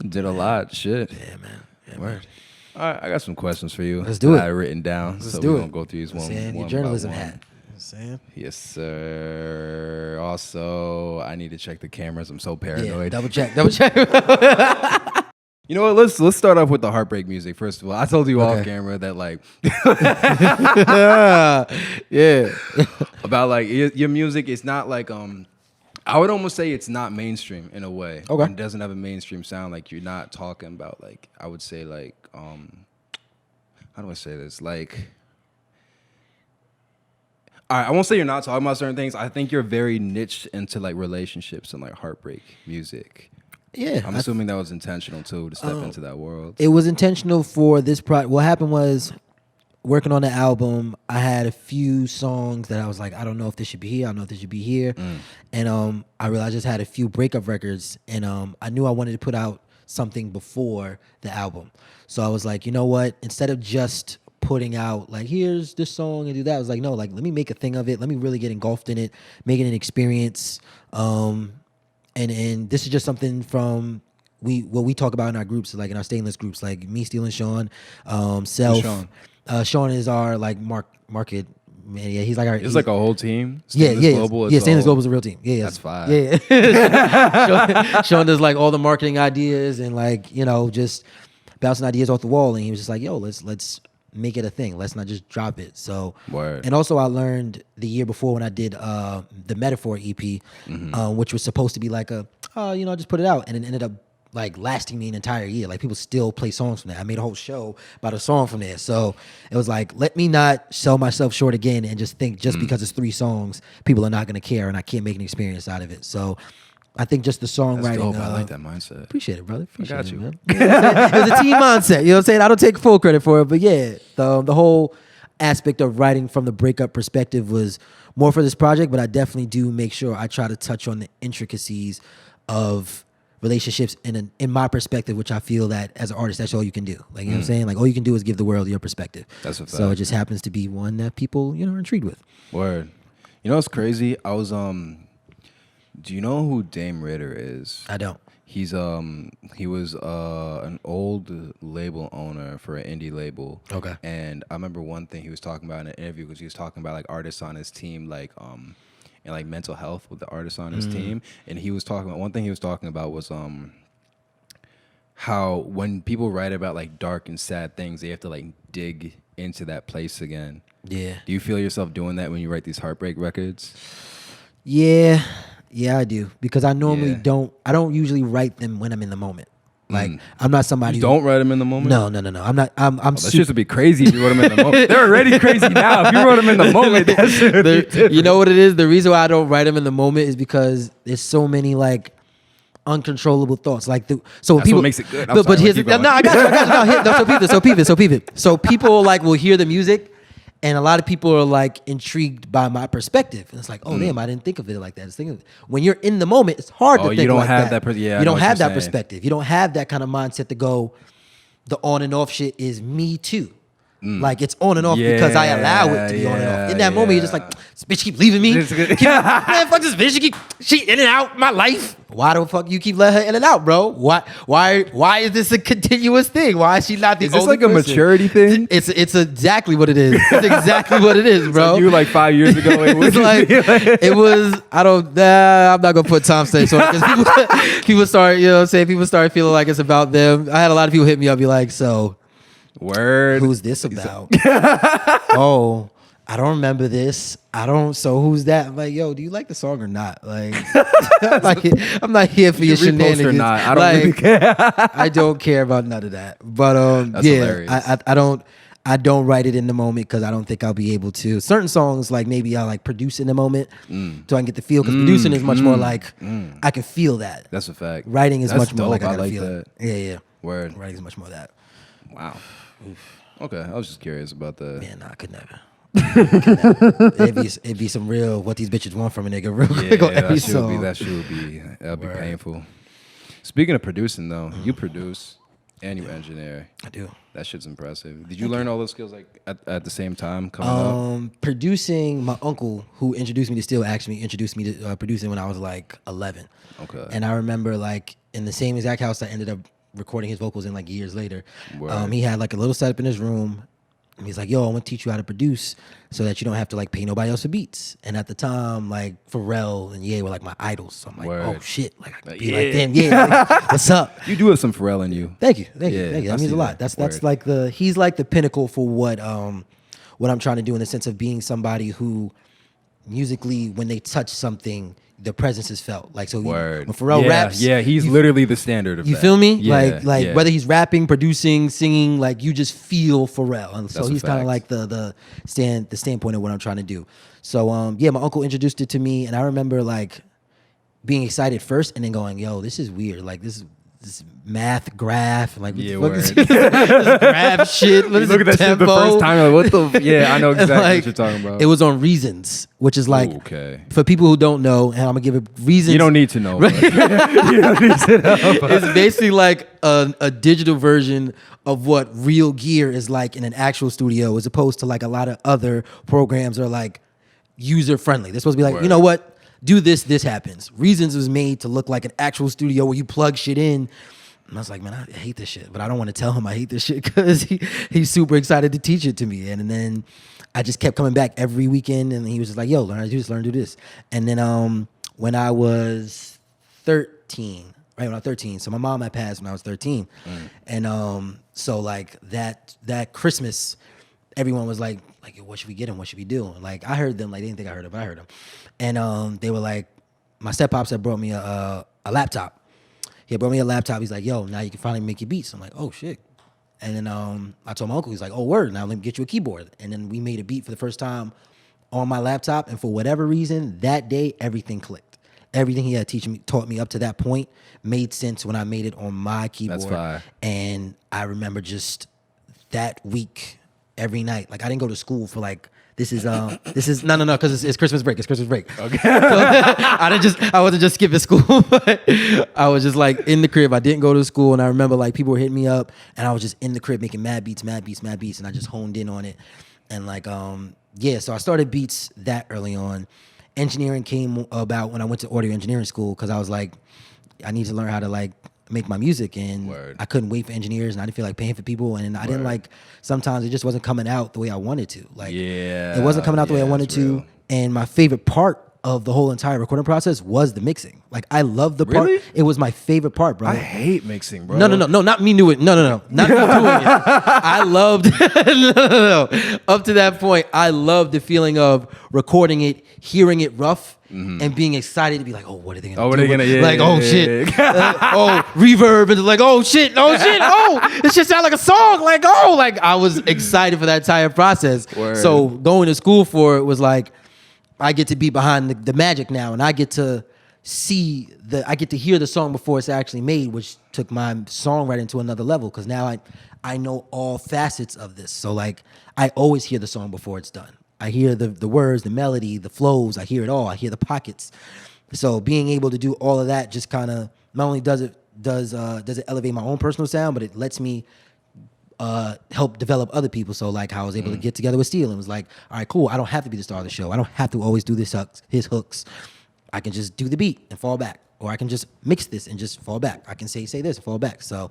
Did a lot. Shit. Yeah, man. Yeah, word. All right, I got some questions for you. Let's do it. I had written down. Let's so do we're it. going to go through these one your journalism by one. hat. Saying? Yes, sir. Also, I need to check the cameras. I'm so paranoid. Yeah, double check. You know what? Let's start off with the Heartbreak music. First of all, I told you off camera that, like, yeah, about like your music is not like I would almost say it's not mainstream in a way. Okay, it doesn't have a mainstream sound. Like, you're not talking about, like, I would say, like, how do I say this? Like, I won't say you're not talking about certain things. I think you're very niched into, like, relationships and, like, heartbreak music. Yeah, I'm assuming that was intentional too, to step into that world. It was intentional for this project. What happened was, working on the album, I had a few songs that I was like, I don't know if this should be here. I don't know if this should be here. And I realized I just had a few breakup records, and I knew I wanted to put out something before the album. So I was like, you know what? Instead of just putting out, like, here's this song and do that, I was like, no, like, let me make a thing of it. Let me really get engulfed in it, make it an experience. And this is just something from what we talk about in our groups, like in our stainless groups, like me, Steely, and Sean, Self. Sean is our, like, market man. Yeah, he's like our. It's like a whole team. Stainless Global, yeah. Stainless Global is a real team. Yeah, that's fine. Yeah. Sean does, like, all the marketing ideas and, like, just bouncing ideas off the wall. And he was just like, yo, let's make it a thing. Let's not just drop it. So, word. And also I learned the year before when I did the Metaphor EP, which was supposed to be like just put it out, and it ended up, like, lasting me an entire year. Like, people still play songs from that. I made a whole show about a song from there. So it was like, let me not sell myself short again and just think just because it's 3 songs, people are not going to care and I can't make an experience out of it. So I think just the songwriting. That's dope. I like that mindset. Appreciate it, brother. Appreciate got you. man. You know what I'm saying? It was a team mindset. You know what I'm saying? I don't take full credit for it, but yeah, the whole aspect of writing from the breakup perspective was more for this project, but I definitely do make sure I try to touch on the intricacies of relationships in my perspective, which I feel that as an artist, that's all you can do. Like, you know what I'm saying? Like, all you can do is give the world your perspective. That's a fact. So it just happens to be one that people, are intrigued with. Word. You know what's crazy? I was do you know who Dame Ritter is? I don't. He's he was an old label owner for an indie label. Okay. And I remember one thing he was talking about in an interview, because he was talking about like artists on his team, like and like mental health with the artists on his team. And he was talking about, one thing he was talking about was how when people write about like dark and sad things, they have to like dig into that place again. Yeah. Do you feel yourself doing that when you write these heartbreak records? Yeah, I do, because I normally Yeah. I don't usually write them when I'm in the moment. Like, I'm not somebody You don't write them in the moment? No. I'm not. I'm That shit would be crazy if you wrote them in the moment. They're already crazy now. If you wrote them in the moment, that shit would be different. You know what it is? The reason why I don't write them in the moment is because there's so many like uncontrollable thoughts. Like, so when That's people what makes it good. I'm but sorry, here's keep no, going. I got you. No, so peep it. So people like will hear the music. And a lot of people are like intrigued by my perspective, and it's like, oh damn, I didn't think of it like that. Just think of it. When you're in the moment, it's hard to think you don't like have that. that. Yeah, you don't have that saying. perspective. You don't have that kind of mindset to go. The on and off shit is me too. Like, it's on and off because I allow it to be on and off. In that moment, you're just like, this bitch keep leaving me. Man, fuck this bitch. She in and out my life. Why the fuck you keep letting her in and out, bro? Why is this a continuous thing? Why is she not the only Is this like a person? maturity thing? It's exactly what it is. It's exactly what it is, bro. So you like 5 years ago, it was like it was. I'm not gonna put timestamps on it, because people start, people start feeling like it's about them. I had a lot of people hit me up, be like, so. Word. Who's this about? Oh, I don't remember this. So who's that? I'm like, yo, do you like the song or not? Like, I'm not here for your shenanigans. Or not. I don't really care. I don't care about none of that. But That's hilarious. I don't write it in the moment because I don't think I'll be able to. Certain songs, like maybe I'll like produce in the moment so I can get the feel. Because producing is much more like I can feel that. That's a fact. Writing is much more dope. like I I gotta like feel that. it. Yeah. Word. Writing is much more that. Wow. Okay, I was just curious about that. Man, I could never. It'd be some real what these bitches want from a nigga real quick on every song. That'd be painful. Speaking of producing though, you produce and you engineer. I do. That shit's impressive. Did you learn all those skills like at the same time coming up? Producing, my uncle who introduced me to Steel actually introduced me to producing when I was like 11. Okay. And I remember like in the same exact house I ended up recording his vocals in like years later. He had like a little setup in his room. And he's like, yo, I want to teach you how to produce so that you don't have to like pay nobody else for beats. And at the time, like Pharrell and Ye were like my idols. So I'm like, oh shit, like I could be like them. Yeah, like, what's up? You do have some Pharrell in you. Thank you. That I means see a lot. that. That's like he's like the pinnacle for what I'm trying to do, in the sense of being somebody who musically, when they touch something, the presence is felt. Like, so when Pharrell raps, he's literally the standard of you that. feel me? Yeah, like whether he's rapping, producing, singing, like you just feel Pharrell. And so he's kind of like the standpoint of what I'm trying to do. So my uncle introduced it to me, and I remember like being excited first and then going, yo, this is weird. Like this math graph, like what the fuck is this graph shit? What is look at that shit the first time, like, what the yeah, I know exactly like, what you're talking about. It was on Reasons, which is like, okay, for people who don't know, and I'm gonna give it Reasons. You don't need to know. Right? You don't need to know. It's basically like a digital version of what real gear is like in an actual studio, as opposed to like a lot of other programs are like user friendly. They're supposed to be like, you know what? Do this happens. Reasons was made to look like an actual studio where you plug shit in. And I was like, man, I hate this shit. But I don't want to tell him I hate this shit because he's super excited to teach it to me. And then I just kept coming back every weekend. And he was just like, yo, learn how to do this, learn to do this. And then when I was 13, right, when I was 13, so my mom had passed when I was 13. And so like that Christmas, everyone was like, what should we get him? What should we do? Like, I heard them. Like, they didn't think I heard them, but I heard them. And they were like, my step-pops had brought me a laptop. He had brought me a laptop. He's like, yo, now you can finally make your beats. I'm like, oh, shit. And then I told my uncle, he's like, oh, word, now let me get you a keyboard. And then we made a beat for the first time on my laptop. And for whatever reason, that day, everything clicked. everything he had taught me up to that point made sense when I made it on my keyboard. That's fire. And I remember just that week, every night. Like I didn't go to school for like this is no because it's Christmas break. It's Christmas break. Okay. So, I wasn't just skipping school, but I was just like in the crib. I didn't go to school, and I remember like people were hitting me up, and I was just in the crib making mad beats, and I just honed in on it, and like so I started beats that early on. Engineering came about when I went to audio engineering school because I was like, I need to learn how to like make my music, and I couldn't wait for engineers, and I didn't feel like paying for people, and I didn't like, sometimes it just wasn't coming out the way I wanted to. Like, it wasn't coming out the way I wanted to. And my favorite part of the whole entire recording process was the mixing. Like, I love the part. It was my favorite part, bro. I hate mixing, bro. No, not me doing it. No, not me doing it. I loved, up to that point, I loved the feeling of recording it, hearing it rough, and being excited to be like, oh, what are they gonna do? Shit. Reverb, and like, oh shit, it should sound like a song. Like, I was excited for that entire process. Word. So going to school for it was like, I get to be behind the magic now, and I get to hear the song before it's actually made, which took my songwriting to another level, because now I know all facets of this. So like, I always hear the song before it's done. I hear the words, the melody, the flows. I hear it all. I hear the pockets. So being able to do all of that just kind of not only does it elevate my own personal sound, but it lets me help develop other people. So like how I was able to get together with Steely and was like, all right, cool. I don't have to be the star of the show. I don't have to always do his hooks. I can just do the beat and fall back, or I can just mix this and just fall back. I can say this and fall back. So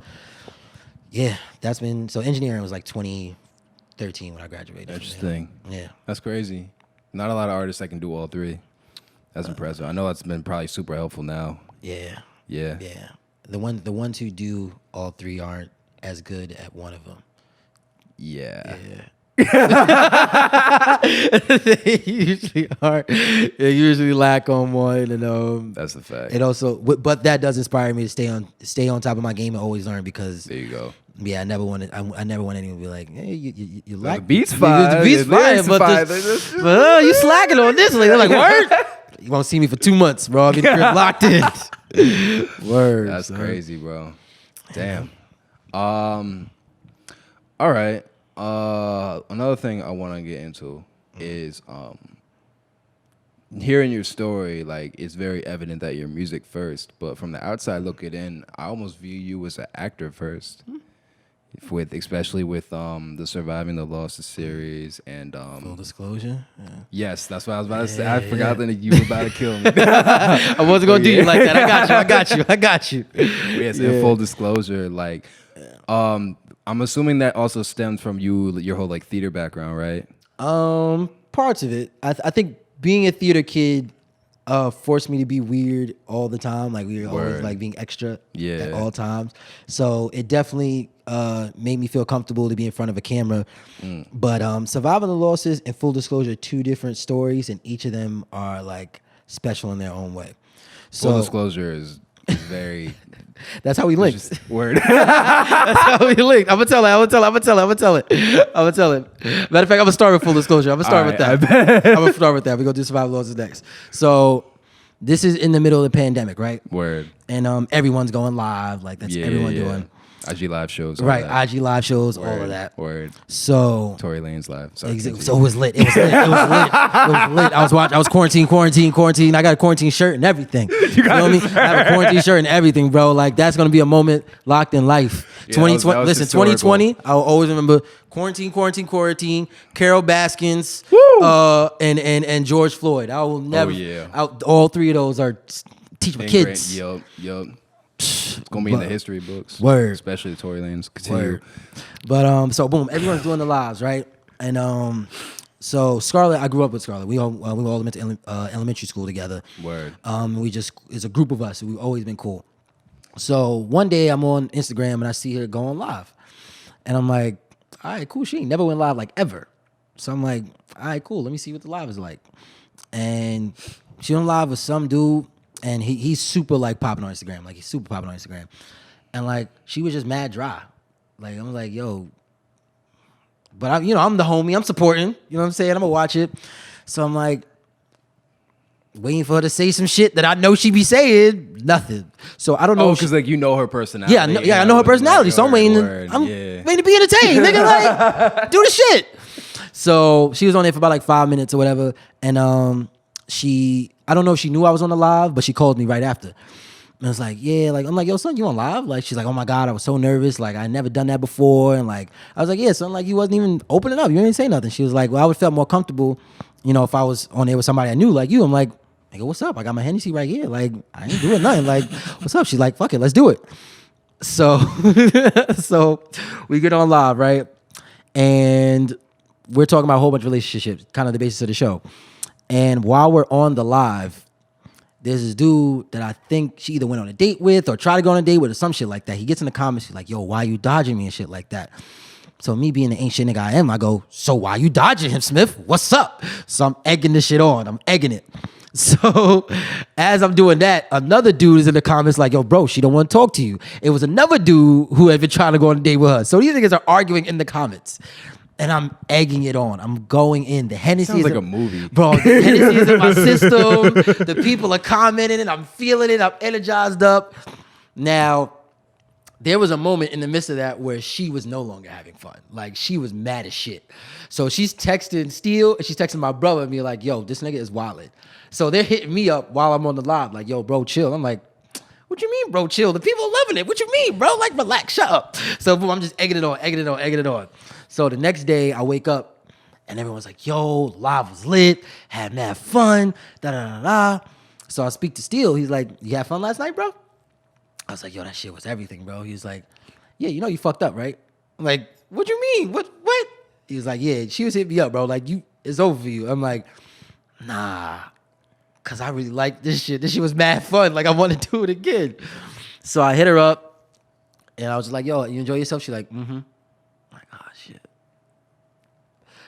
yeah, so engineering was like 2013 when I graduated. Interesting. Yeah. That's crazy. Not a lot of artists that can do all three. That's impressive. I know that's been probably super helpful now. Yeah. The ones who do all three aren't as good at one of them. Yeah. They usually are. They usually lack on one, and that's the fact. It also, but that does inspire me to stay on top of my game and always learn, because there you go. Yeah, I never want anyone to be like, hey, you like the beat's fire. The beat's fire, but you slacking on this. Like, they're like, word. You won't see me for 2 months, bro. I'll be locked in. Word. That's crazy, bro. Damn. All right. Another thing I want to get into is hearing your story. Like, it's very evident that you're music first, but from the outside looking in, I almost view you as an actor first. Especially with the Surviving the Losses series and Full Disclosure. Yeah. Yes, that's what I was about to say. I forgot that you were about to kill me. I wasn't gonna do you like that. I got you. Yes, in Full Disclosure, like, I'm assuming that also stems from your whole like theater background, right? Parts of it. I think being a theater kid forced me to be weird all the time. Like, we were always like being extra at all times. So it definitely made me feel comfortable to be in front of a camera. But Surviving the Losses and Full Disclosure are two different stories, and each of them are like special in their own way. Full Disclosure is very... That's how we linked. Word. That's how we linked. I'm gonna tell it. Matter of fact, I'm gonna start with Full Disclosure. I'm gonna start with that. I'm gonna start with that. We're gonna do Survival Losses next. So this is in the middle of the pandemic, right? Word. And everyone's going live. Like, that's everyone doing. IG live shows. Right, IG live shows, all of that. Word. So Tory Lane's live. So it was lit. It was lit. I was quarantine. I got a quarantine shirt and everything. You know what I mean? I have a quarantine shirt and everything, bro. Like, that's gonna be a moment locked in life. 2020. Listen, historical. 2020. I'll always remember quarantine. Carol Baskins, and George Floyd. I will never. All three of those are teach my kids. Yup. It's gonna be in the history books. Word. Especially the Tory Lanes. Continue. Word. But so boom, everyone's doing the lives, right? And so Scarlett, I grew up with Scarlett. We all went to elementary school together. Word. It's a group of us. We've always been cool. So one day I'm on Instagram and I see her going live, and I'm like, all right, cool. She ain't never went live like ever. So I'm like, all right, cool. Let me see what the live is like. And she went live with some dude. And he's super like popping on Instagram. Like, he's super popping on Instagram. And like, she was just mad dry. Like, I'm like, yo. But I'm the homie. I'm supporting. You know what I'm saying? I'm gonna watch it. So I'm like, waiting for her to say some shit that I know she be saying. Nothing. So I don't know. Because like you know her personality. I know her personality. So I'm waiting. I'm waiting to be entertained. Nigga, like do the shit. So she was on there for about like 5 minutes or whatever, and I don't know if she knew I was on the live, but she called me right after. And I was like, yeah, like I'm like, yo, son, you on live? Like she's like, oh my God, I was so nervous. Like I never done that before. And like I was like, yeah, son, like you wasn't even opening up. You didn't say nothing. She was like, well, I would felt more comfortable, if I was on there with somebody I knew like you. I'm like, nigga, what's up? I got my Hennessy right here. Like I ain't doing nothing. Like, what's up? She's like, fuck it, let's do it. So so we get on live, right? And we're talking about a whole bunch of relationships, kind of the basis of the show. And while we're on the live, there's this dude that I think she either went on a date with or tried to go on a date with or some shit like that. He gets in the comments, he's like, yo, why you dodging me and shit like that? So me being the ain't shit nigga I am, I go, so why you dodging him, Smith? What's up? So I'm egging this shit on. I'm egging it. So as I'm doing that, another dude is in the comments like, yo, bro, she don't want to talk to you. It was another dude who had been trying to go on a date with her. So these niggas are arguing in the comments. And I'm egging it on. I'm going in. The Hennessy sounds like a movie. Bro, the Hennessy is in my system. The people are commenting, and I'm feeling it. I'm energized up. Now, there was a moment in the midst of that where she was no longer having fun. Like, she was mad as shit. So she's texting Steel, and she's texting my brother and be like, yo, this nigga is wildin'. So they're hitting me up while I'm on the live. Like, yo, bro, chill. I'm like, what you mean, bro, chill? The people are loving it. What you mean, bro? Like, relax, shut up. So boom, I'm just egging it on. So the next day, I wake up, and everyone's like, yo, live was lit, had mad fun, da-da-da-da. So I speak to Steel. He's like, you had fun last night, bro? I was like, yo, that shit was everything, bro. He was like, yeah, you fucked up, right? I'm like, what you mean? What? He was like, yeah, she was hitting me up, bro. Like, it's over for you. I'm like, nah, because I really like this shit. This shit was mad fun. Like, I want to do it again. So I hit her up, and I was just like, yo, you enjoy yourself? She's like, mm-hmm.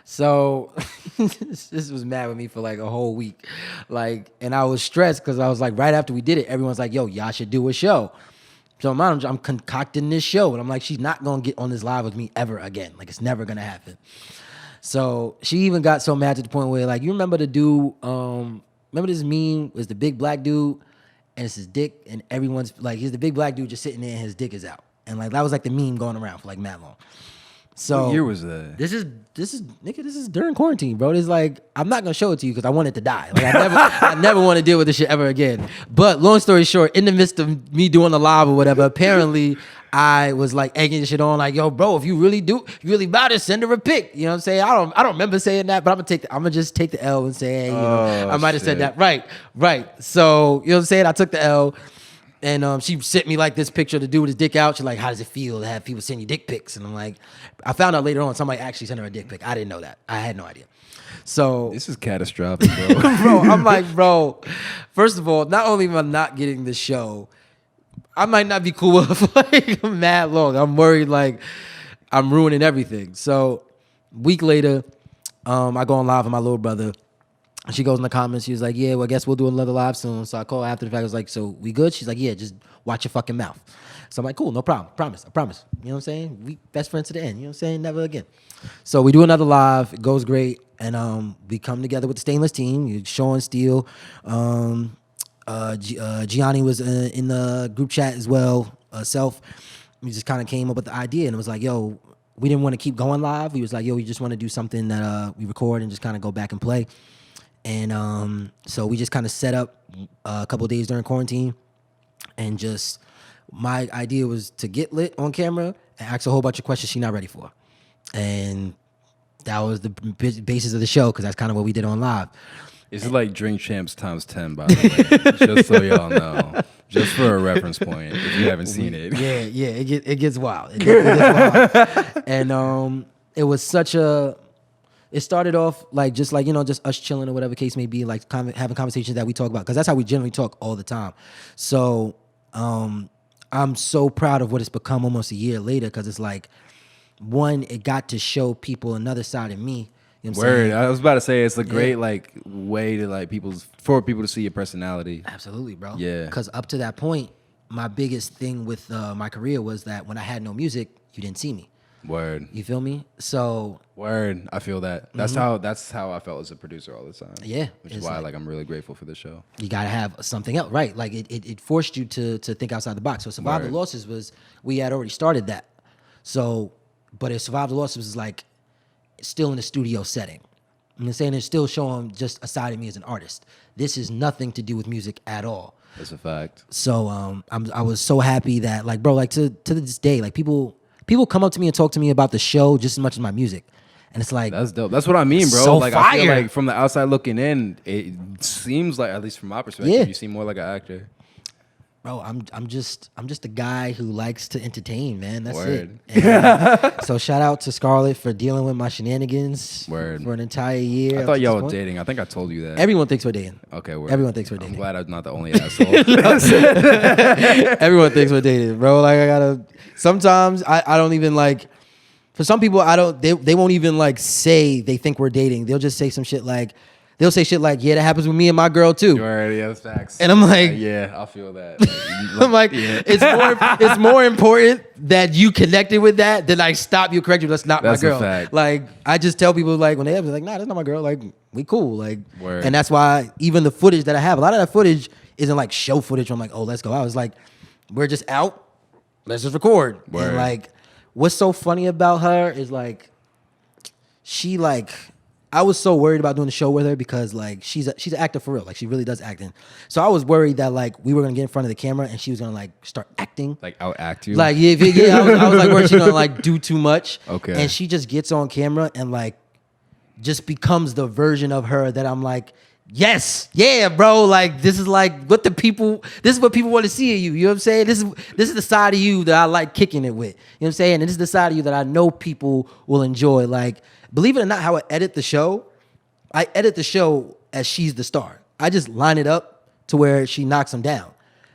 So this was mad with me for like a whole week. Like, and I was stressed because I was like, right after we did it, everyone's like, yo, y'all should do a show. So I'm concocting this show. And I'm like, she's not going to get on this live with me ever again. Like, it's never going to happen. So she even got so mad to the point where, like, you remember the dude, remember this meme was the big black dude and it's his dick and everyone's like, he's the big black dude just sitting there and his dick is out. And like, that was like the meme going around for like mad long. So what year was that? This is nigga. This is during quarantine, bro. It's like I'm not gonna show it to you because I want it to die. Like I never want to deal with this shit ever again. But long story short, in the midst of me doing the live or whatever, apparently I was like egging this shit on, like, yo, bro, if you really about it, send her a pic. You know what I'm saying? I don't remember saying that, but I'm gonna just take the L and say, hey, I might have said that. Right. So you know what I'm saying? I took the L. And she sent me like this picture of the dude with his dick out. She's like, how does it feel to have people send you dick pics? And I'm like, I found out later on somebody actually sent her a dick pic. I didn't know that. I had no idea. So this is catastrophic, bro. Bro, I'm like, bro, first of all, not only am I not getting the show, I might not be cool with for like mad long. I'm worried like I'm ruining everything. So week later, I go on live with my little brother. She goes in the comments. She was like, yeah, well, I guess we'll do another live soon. So I call after the fact. I was like, so we good? She's like, yeah, just watch your fucking mouth. So I'm like, cool, no problem. I promise. You know what I'm saying? We best friends to the end. You know what I'm saying? Never again. So we do another live. It goes great. And we come together with the Stainless team. Sean, Steel. Gianni was in the group chat as well. Self. We just kind of came up with the idea. And it was like, yo, we didn't want to keep going live. We was like, yo, we just want to do something that we record and just kind of go back and play. And so we just kind of set up a couple of days during quarantine, and just my idea was to get lit on camera and ask a whole bunch of questions she's not ready for. And that was the basis of the show, because that's kind of what we did on live. It's like Drink Champs times 10, by the way, just so y'all know. Just for a reference point, if you haven't seen it. Yeah, it gets wild. It gets wild. And it was such a... It started off like just us chilling or whatever case may be, like having conversations that we talk about, because that's how we generally talk all the time. So I'm so proud of what it's become almost a year later, because it's like, one, it got to show people another side of me. You know what I'm saying? I was about to say it's a great like way to like for people to see your personality. Absolutely, bro. Yeah. Because up to that point, my biggest thing with my career was that when I had no music, you didn't see me. Word. You feel me? So Word. I feel that. That's how I felt as a producer all the time. Yeah. Which is why like I'm really grateful for the show. You gotta have something else, right? Like it forced you to think outside the box. So Survive the Losses was, we had already started that. So, but if Survive the Losses was like still in a studio setting. I'm saying it's still showing just a side of me as an artist. This is nothing to do with music at all. That's a fact. So I was so happy that like, bro, like to this day, like people come up to me and talk to me about the show just as much as my music. And it's like, that's dope. That's what I mean, bro. So like fire. I feel like from the outside looking in, it seems like, at least from my perspective, you seem more like an actor. Bro, I'm just a guy who likes to entertain, man. That's Word. it. And, so shout out to Scarlett for dealing with my shenanigans for an entire year. I thought y'all were dating. I think I told you that. Everyone thinks we're dating. Okay, word. Everyone thinks we're dating. I'm glad I'm not the only asshole. Everyone thinks we're dating, bro. Like I gotta. Sometimes I don't even like. For some people, I don't. They won't even like say they think we're dating. They'll just say some shit like. They'll say shit like, yeah, that happens with me and my girl too. Word, yeah, that's facts. And I'm like, yeah, I feel that. I'm like, it's more important that you connected with that than I stop you, correct you. That's not my girl. A fact. Like, I just tell people like when they have, like, nah, that's not my girl. Like, we cool. Like, Word. And that's why even the footage that I have, a lot of that footage isn't like show footage. Where I'm like, oh, let's go out. It's like, we're just out. Let's just record. Word. And like, what's so funny about her is like, she like. I was so worried about doing the show with her because like she's an actor for real. Like she really does acting. So I was worried that like we were gonna get in front of the camera and she was gonna like start acting. Like out act you? Like yeah. I was like worried she's gonna like do too much. Okay. And she just gets on camera and like just becomes the version of her that I'm like, yes, yeah, bro. Like this is like what this is what people want to see of you. You know what I'm saying? This is the side of you that I like kicking it with. You know what I'm saying? And this is the side of you that I know people will enjoy. Like, believe it or not, how I edit the show as she's the star. I just line it up to where she knocks them down.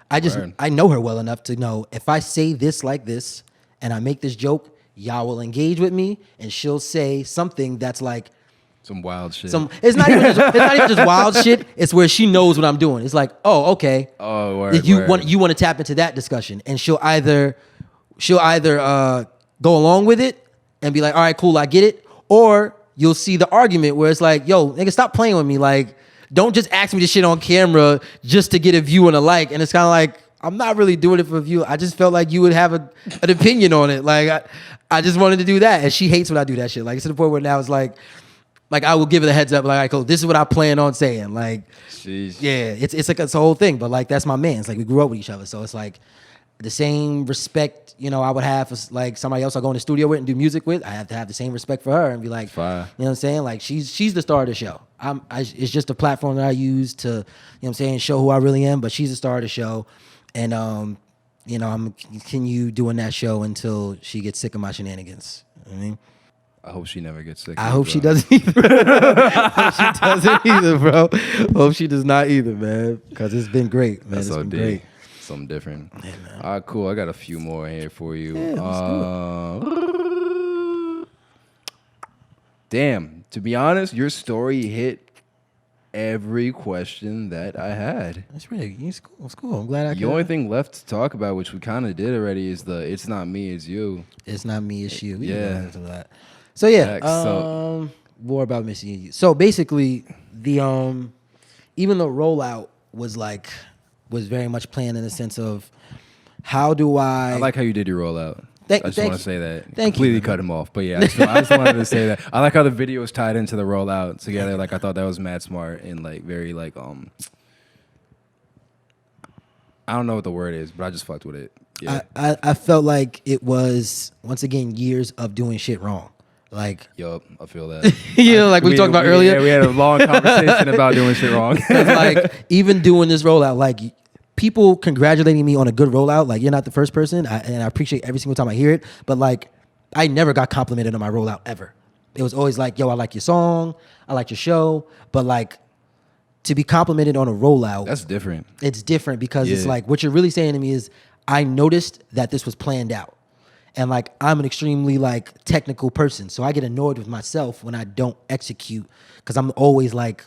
I know her well enough to know if I say this like this and I make this joke, y'all will engage with me and she'll say something that's like some wild shit. It's not even just wild shit. It's where she knows what I'm doing. It's like, oh, okay. Oh, word, you want to tap into that discussion, and she'll either go along with it and be like, all right, cool, I get it. Or you'll see the argument where it's like, yo, nigga, stop playing with me. Like, don't just ask me this shit on camera just to get a view and a like. And it's kind of like, I'm not really doing it for a view. I just felt like you would have an opinion on it. Like, I just wanted to do that. And she hates when I do that shit. Like, it's to the point where now it's like I will give her the heads up. Like, all right, cool, this is what I plan on saying. Like, jeez. Yeah, it's like it's a whole thing. But like, that's my man. It's like we grew up with each other. So it's like, the same respect, I would have for like somebody else I go in the studio with and do music with. I have to have the same respect for her and be like, Fire. you know what I'm saying? Like she's the star of the show. It's just a platform that I use to, you know what I'm saying, show who I really am. But she's the star of the show, and I'm gonna continue doing that show until she gets sick of my shenanigans. You know what I mean? I hope she never gets sick. I hope she doesn't either. I hope she doesn't either, bro. Hope she does not either, man. Because it's been great, man. That's it's so been deep. great. Something different. Yeah, man. All right, cool. I got a few more here for you. Yeah, Damn. To be honest, your story hit every question that I had. It's cool. It's cool. I'm glad I could. The only thing left to talk about, which we kind of did already, is the "It's not me, it's you." It's not me, it's you. We Yeah. can go into that. So yeah, So- more about missing you. So basically, the even the rollout was very much planned in the sense of how do I I like how you did your rollout. I just want to say that. Thank you, Completely man. cut him off. But yeah, I just wanted to say that. I like how the video was tied into the rollout together. Like, I thought that was mad smart and like very like I don't know what the word is, but I just fucked with it. Yeah. I felt like it was once again years of doing shit wrong. Like, Yup, I feel that. like we talked about earlier. Yeah, we had a long conversation about doing shit wrong. 'Cause, like, even doing this rollout, like, people congratulating me on a good rollout, like, you're not the first person, and I appreciate every single time I hear it, but, like, I never got complimented on my rollout, ever. It was always like, yo, I like your song, I like your show, but, like, to be complimented on a rollout... That's different. It's different because it's Yeah. like, what you're really saying to me is, I noticed that this was planned out. And like, I'm an extremely like technical person. So I get annoyed with myself when I don't execute. Cause I'm always like,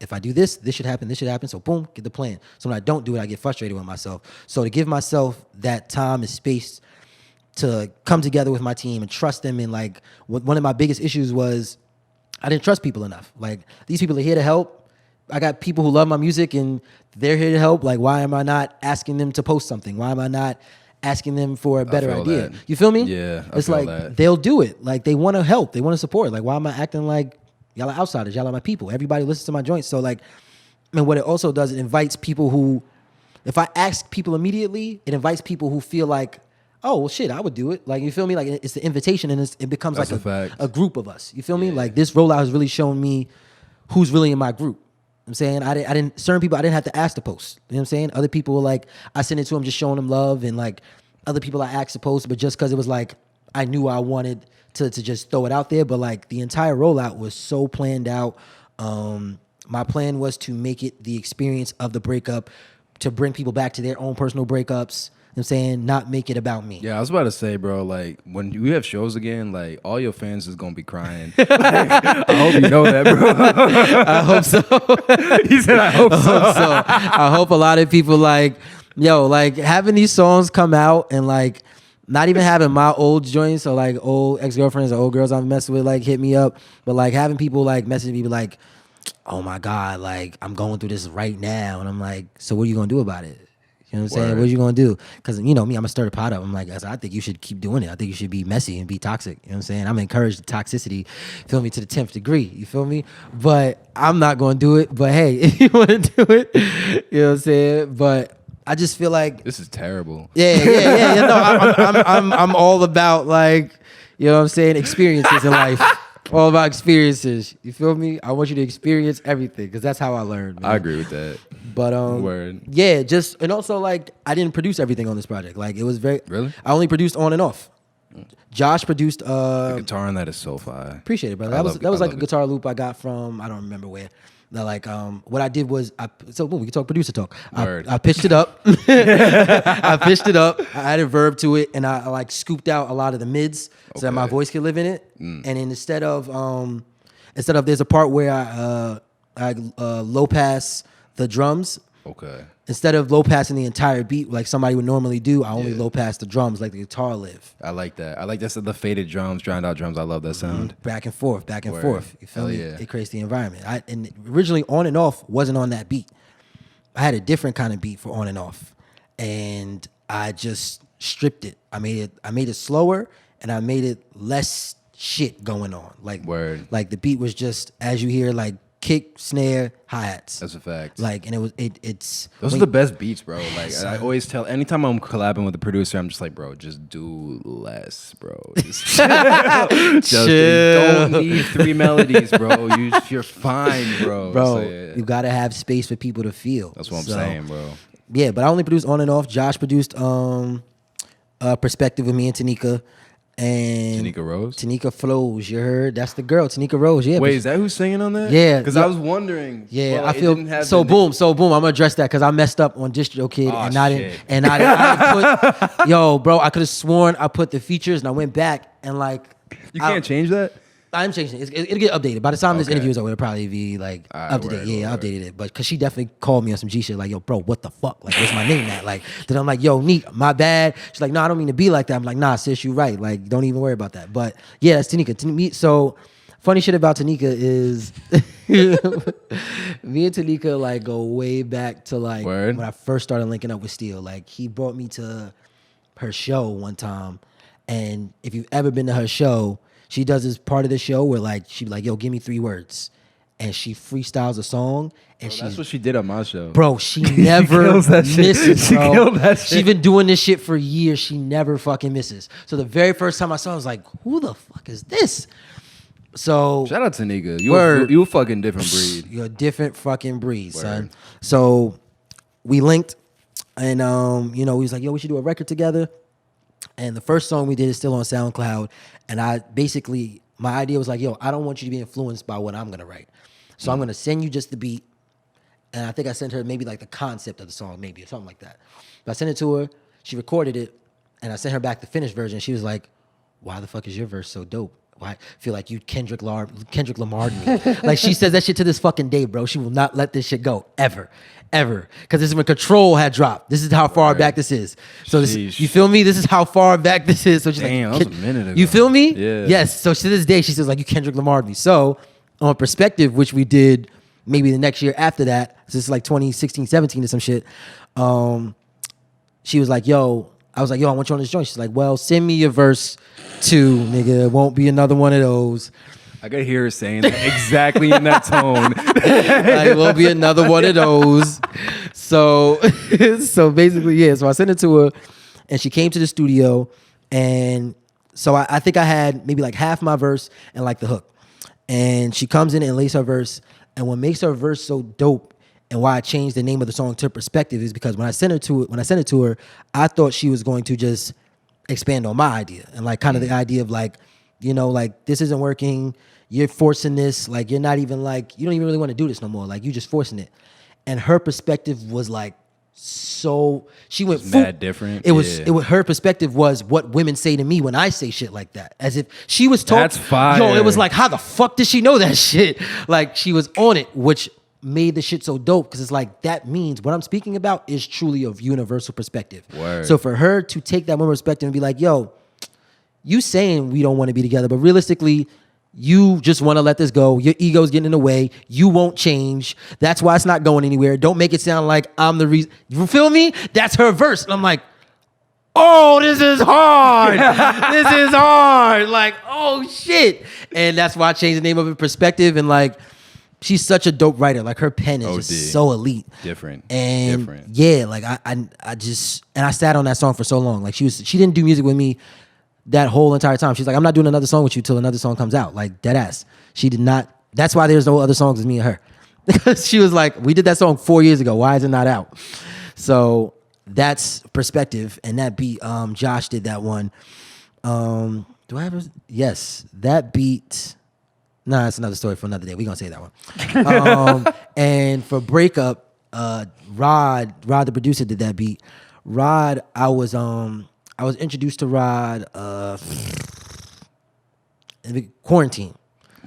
if I do this, this should happen, this should happen. So boom, get the plan. So when I don't do it, I get frustrated with myself. So to give myself that time and space to come together with my team and trust them. And like one of my biggest issues was I didn't trust people enough. Like these people are here to help. I got people who love my music and they're here to help. Like why am I not asking them to post something? Why am I not asking them for a better idea? That. You feel me? Yeah, it's like that. They'll do it. Like they want to help. They want to support. Like why am I acting like y'all are outsiders? Y'all are my people. Everybody listens to my joints. So like, and what it also does, it invites people who, if I ask people immediately, it invites people who feel like, oh, well, shit, I would do it. Like, you feel me? Like, it's the invitation, and it becomes That's like a group of us. You feel me? Like, this rollout has really shown me who's really in my group. I'm saying I didn't certain people I didn't have to ask to post. You know what I'm saying? Other people were like, I sent it to them just showing them love, and like other people I asked to post, but just because it was like I knew I wanted to just throw it out there. But like the entire rollout was so planned out. My plan was to make it the experience of the breakup, to bring people back to their own personal breakups. You know what I'm saying, not make it about me. Yeah, I was about to say, bro, like, when you have shows again, like, all your fans is going to be crying. Like, I hope you know that, bro. I hope so. He said, I hope so. I hope a lot of people, like, yo, like, having these songs come out and, like, not even having my old joints or, like, old ex-girlfriends or old girls I'm messing with, like, hit me up. But, like, having people, like, message me, like, oh, my God, like, I'm going through this right now. And I'm like, so what are you going to do about it? You know what I'm saying? What are you going to do? Because, you know me, I'm going to stir the pot up. I'm like, I think you should keep doing it. I think you should be messy and be toxic. You know what I'm saying? I'm encouraged toxicity, feel me, to the 10th degree. You feel me? But I'm not going to do it. But, hey, if you want to do it, you know what I'm saying? But I just feel like... This is terrible. Yeah. No, I'm all about, like, you know what I'm saying, experiences in life. All about experiences. You feel me? I want you to experience everything because that's how I learned. Man. I agree with that. But Word. Yeah, just and also like I didn't produce everything on this project. Like it was very really. I only produced on and off. Josh produced. The guitar on that is so fire. Appreciate it, brother. That was like a guitar loop I got from I don't remember where. Now, like what I did was we can talk producer talk. I pitched it up. I pitched it up. I added verb to it, and I like scooped out a lot of the mids so that my voice could live in it. And then instead of there's a part where I low pass the drums. Okay. Instead of low passing the entire beat like somebody would normally do, I only low pass the drums like the guitar live. I like that. I like that. The faded drums, drowned out drums. I love that sound. Back and forth. You feel me? Yeah. It creates the environment. And originally On and Off wasn't on that beat. I had a different kind of beat for On and Off, and I just stripped it. I made it slower, and I made it less shit going on. Like like the beat was just as you hear like. Kick, snare, hi-hats. That's a fact. Like, and it's... Those are the best beats, bro. Like, I always tell... Anytime I'm collabing with a producer, I'm just like, bro, just do less, bro. Just chill. You don't need 3 melodies, bro. You're fine, bro. Bro, so, yeah. You got to have space for people to feel. That's what I'm saying, bro. Yeah, but I only produced On and Off. Josh produced Perspective with me and Tanika. And Tanika Rose? Tanika Flows, you heard? That's the girl, Tanika Rose. Yeah. Wait, is that who's singing on that? Yeah. Because I was wondering. Yeah, well, like, I feel so. Boom. I'm gonna address that because I messed up on Distro Kid, and I didn't put. Yo, bro, I could have sworn I put the features, and I went back and like. You can't change that. I'm changing it. It'll get updated. By the time this interview is over, it'll probably be like up to date. Yeah, I updated it. But because she definitely called me on some G shit, like, yo, bro, what the fuck? Like, what's my name at? Like, then I'm like, yo, Neek, my bad. She's like, no, I don't mean to be like that. I'm like, nah, sis, you right. Like, don't even worry about that. But yeah, that's Tanika. So, funny shit about Tanika is me and Tanika like go way back to like when I first started linking up with Steel. Like, he brought me to her show one time. And if you've ever been to her show, she does this part of the show where like she be like, yo, give me 3 words. And she freestyles a song. And that's what she did on my show. Bro, she never misses, bro. She's been doing this shit for years. She never fucking misses. So the very first time I saw her, I was like, who the fuck is this? So shout out to Nigga. You a fucking different breed. You're a different fucking breed, son. So we linked and he was like, yo, we should do a record together. And the first song we did is still on SoundCloud. And my idea was like, yo, I don't want you to be influenced by what I'm going to write. So I'm going to send you just the beat. And I think I sent her maybe like the concept of the song, maybe, or something like that. But I sent it to her. She recorded it. And I sent her back the finished version. She was like, why the fuck is your verse so dope? I feel like you Kendrick Lamar'd me. Like, she says that shit to this fucking day, bro. She will not let this shit go ever. Because this is when Control had dropped. This is how far back this is. So this, you feel me? This is how far back this is. So she's damn, like, that was a minute ago. You feel me? Yeah. Yes. So to this day, she says like, you Kendrick Lamar'd me. So on Perspective, which we did maybe the next year after that, this is like 2016, 17 or some shit. She was like, I was like, I want you on this joint. She's like, well, send me your verse 2, nigga. It won't be another one of those. I could hear her saying that exactly in that tone. Like, it won't be another one of those. So basically, yeah. So I sent it to her, and she came to the studio, and so I think I had maybe like half my verse and like the hook. And she comes in and lays her verse, and what makes her verse so dope and why I changed the name of the song to Perspective is because when I sent it to her, I thought she was going to just expand on my idea and like kind of the idea of like, you know, like, this isn't working. You're forcing this. Like, you're not even like, you don't even really want to do this no more. Like, you just forcing it. And her perspective was like, so she went mad different. It was her perspective was what women say to me when I say shit like that. As if she was talking. That's fire. Yo, it was like, how the fuck did she know that shit? Like, she was on it, which made the shit so dope because it's like, that means what I'm speaking about is truly of universal perspective. Word. So for her to take that one perspective and be like, yo, you saying we don't want to be together, but realistically, you just want to let this go. Your ego's getting in the way. You won't change. That's why it's not going anywhere. Don't make it sound like I'm the reason. You feel me? That's her verse. And I'm like, oh, this is hard. This is hard. Like, oh shit. And that's why I changed the name of it, Perspective. And like, she's such a dope writer. Like, her pen is just so elite. Different. Yeah, like I just, and I sat on that song for so long. Like, she didn't do music with me that whole entire time. She's like, I'm not doing another song with you till another song comes out. Like, dead ass. She did not. That's why there's no other songs with me and her. Because she was like, we did that song 4 years ago. Why is it not out? So that's Perspective. And that beat, Josh did that one. Do I have a, yes, that beat. Nah, it's another story for another day. We're going to say that one. And for Breakup, Rod, the producer, did that beat. Rod, I was introduced to Rod in the quarantine.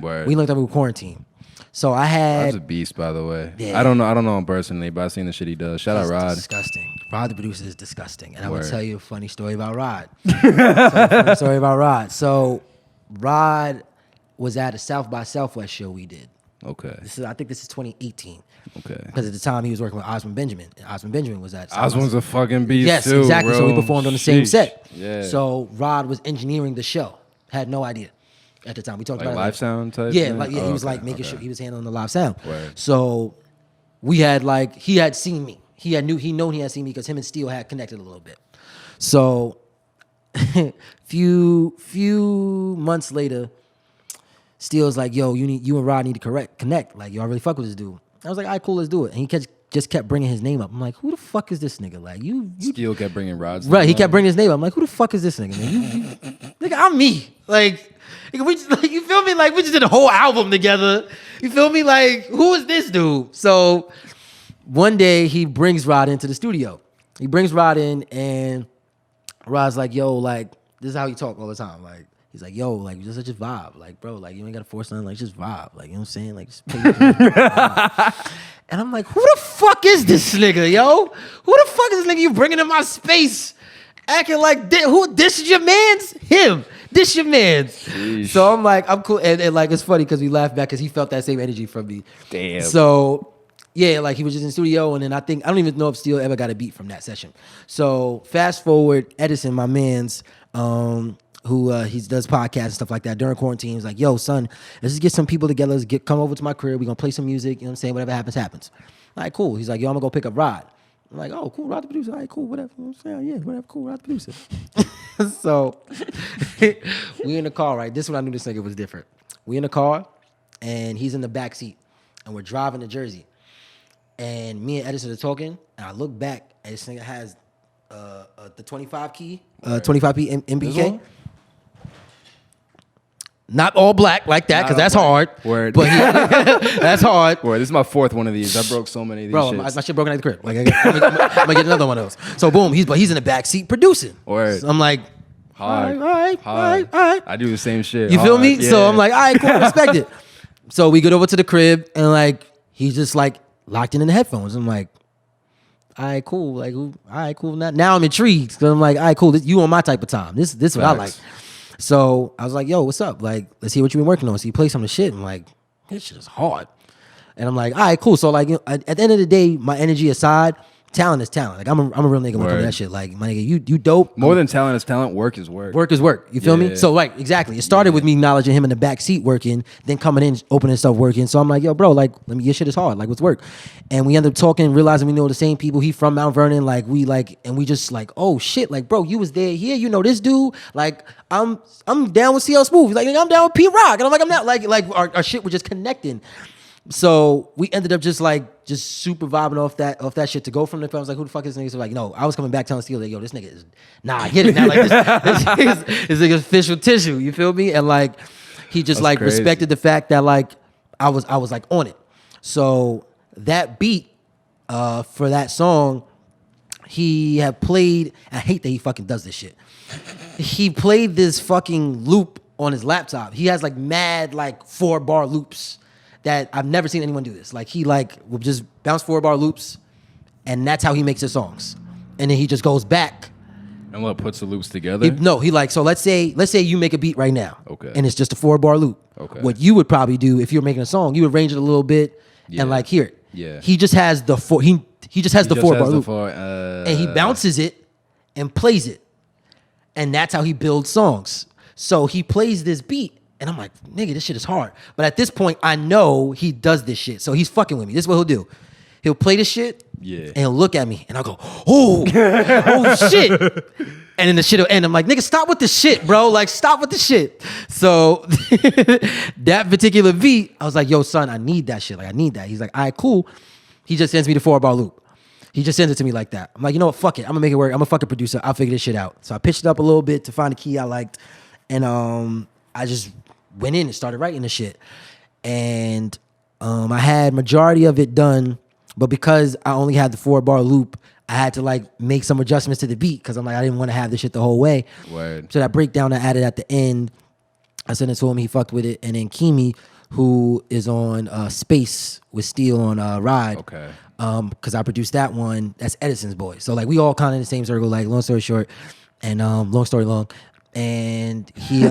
Word. We linked up with quarantine. So I had... Rod's a beast, by the way. Yeah. I don't know him personally, but I've seen the shit he does. Shout out Rod. Disgusting. Rod, the producer, is disgusting. And Word. I will tell you a funny story about Rod. So Rod was at a South by Southwest show we did. Okay. I think this is 2018. Okay. Because at the time he was working with Osmond Benjamin. And Osmond Benjamin was at Osmond's a fucking beast yes, too, exactly. bro. So we performed on the same set. Yeah. So Rod was engineering the show. Had no idea at the time. We talked like about live it. sound type. Yeah, thing? like, yeah. Oh, He was okay, like making okay. sure he was handling the live sound. Word. So we had like, he had seen me. He had seen me because him and Steel had connected a little bit. So few months later, Steel's like, yo, you and Rod need to connect. Like, y'all really fuck with this dude. I was like, all right, cool, let's do it. And he just kept bringing his name up. I'm like, who the fuck is this nigga? Like, you Steel kept bringing Rod's right, name he up. kept bringing his name up. I'm like, who the fuck is this nigga? Man? Nigga, I'm me. Like, we just, like, you feel me? Like, we just did a whole album together. You feel me? Like, who is this dude? So one day he brings Rod into the studio. He brings Rod in, and Rod's like, yo, like, this is how he talk all the time. Like, he's like, yo, like, just such a vibe. Like, bro, like, you ain't gotta force nothing. Like, just vibe. Like, you know what I'm saying? Like, just vibe. And I'm like, who the fuck is this nigga, yo? Who the fuck is this nigga you bringing in my space? Acting like, this is your man's? Him. This your man's. Sheesh. So I'm like, I'm cool. And like, it's funny because we laugh back because he felt that same energy from me. Damn. So, yeah, like, he was just in the studio, and then I don't even know if Steel ever got a beat from that session. So fast forward, Edison, my man's, who he does podcasts and stuff like that during quarantine. He's like, yo, son, let's just get some people together. Let's come over to my crib. We're going to play some music. You know what I'm saying? Whatever happens, happens. All right, cool. He's like, yo, I'm going to go pick up Rod. I'm like, oh, cool, Rod the producer. All right, cool, whatever. You know what I'm saying? Yeah, whatever, cool, Rod the producer. So we in the car, right? This is when I knew this nigga was different. We in the car, and he's in the back seat, and we're driving to Jersey. And me and Edison are talking, and I look back, and this nigga has the 25 key, 25p MBK. Not all black like that, because that's hard. Word. But that's hard. Word. This is my fourth one of these. I broke so many of these. Bro, shits. my shit broken at the crib. Like, I'm gonna get another one of those. So boom, he's in the back seat producing. Word. So I'm like, Hard. all right. I do the same shit. You feel me? Yeah. So I'm like, all right, cool, respect it. So we get over to the crib and like he's just like locked in the headphones. I'm like, all right, cool. Like, all right, cool. Now I'm intrigued because I'm like, all right, cool. You on my type of time. This is what I like. So I was like, yo, what's up? Like, let's hear what you've been working on. So he plays some of the shit. I'm like, this shit is hard. And I'm like, all right, cool. So like, at the end of the day, my energy aside, talent is talent. Like I'm a real nigga when it comes to that shit. Like my nigga, you dope. More than talent is talent. Work is work. Work is work. You feel me? So right, exactly. It started with me acknowledging him in the back seat working, then coming in, opening stuff working. So I'm like, yo, bro, like let me, your shit is hard. Like what's work? And we end up talking, realizing we know the same people. He from Mount Vernon. Like we like, and we just like, oh shit, like bro, you was there here. You know this dude. Like I'm down with CL Smooth. He's like I'm down with P Rock, and I'm like I'm not like our shit was just connecting. So we ended up just super vibing off that shit to go from the film. I was like, who the fuck is this nigga? So like, no, I was coming back telling Steely, like, yo, this nigga is, I get it now. Like this nigga's official tissue. You feel me? And like, he just like crazy. Respected the fact that like, I was like on it. So that beat, for that song, he had played, I hate that he fucking does this shit. He played this fucking loop on his laptop. He has like mad like 4-bar loops that I've never seen anyone do this. Like he like will just bounce 4-bar loops, and that's how he makes his songs. And then he just goes back. And what, puts the loops together? He like, so let's say you make a beat right now. Okay. And it's just a 4-bar loop. Okay. What you would probably do if you were making a song, you would arrange it a little bit and like hear it. Yeah. He just has the he just has the 4-bar loop. And he bounces it and plays it. And that's how he builds songs. So he plays this beat. And I'm like, nigga, this shit is hard. But at this point, I know he does this shit. So he's fucking with me. This is what he'll do. He'll play this shit, and he'll look at me, and I'll go, oh shit. And then the shit will end. I'm like, nigga, stop with the shit, bro. Like, stop with the shit. So that particular beat, I was like, yo, son, I need that shit. Like, I need that. He's like, all right, cool. He just sends me the 4-bar loop. He just sends it to me like that. I'm like, you know what? Fuck it. I'm gonna make it work. I'm a fucking producer. I'll figure this shit out. So I pitched it up a little bit to find a key I liked. And I just went in and started writing the shit. And I had majority of it done, but because I only had the 4-bar loop, I had to like make some adjustments to the beat because I'm like, I didn't want to have this shit the whole way. Word. So that breakdown I added at the end, I sent it to him, he fucked with it. And then Kimi, who is on Space with Steel on Ride. Okay. Because I produced that one, that's Edison's boy. So like we all kind of in the same circle, like long story short, and long story long. And he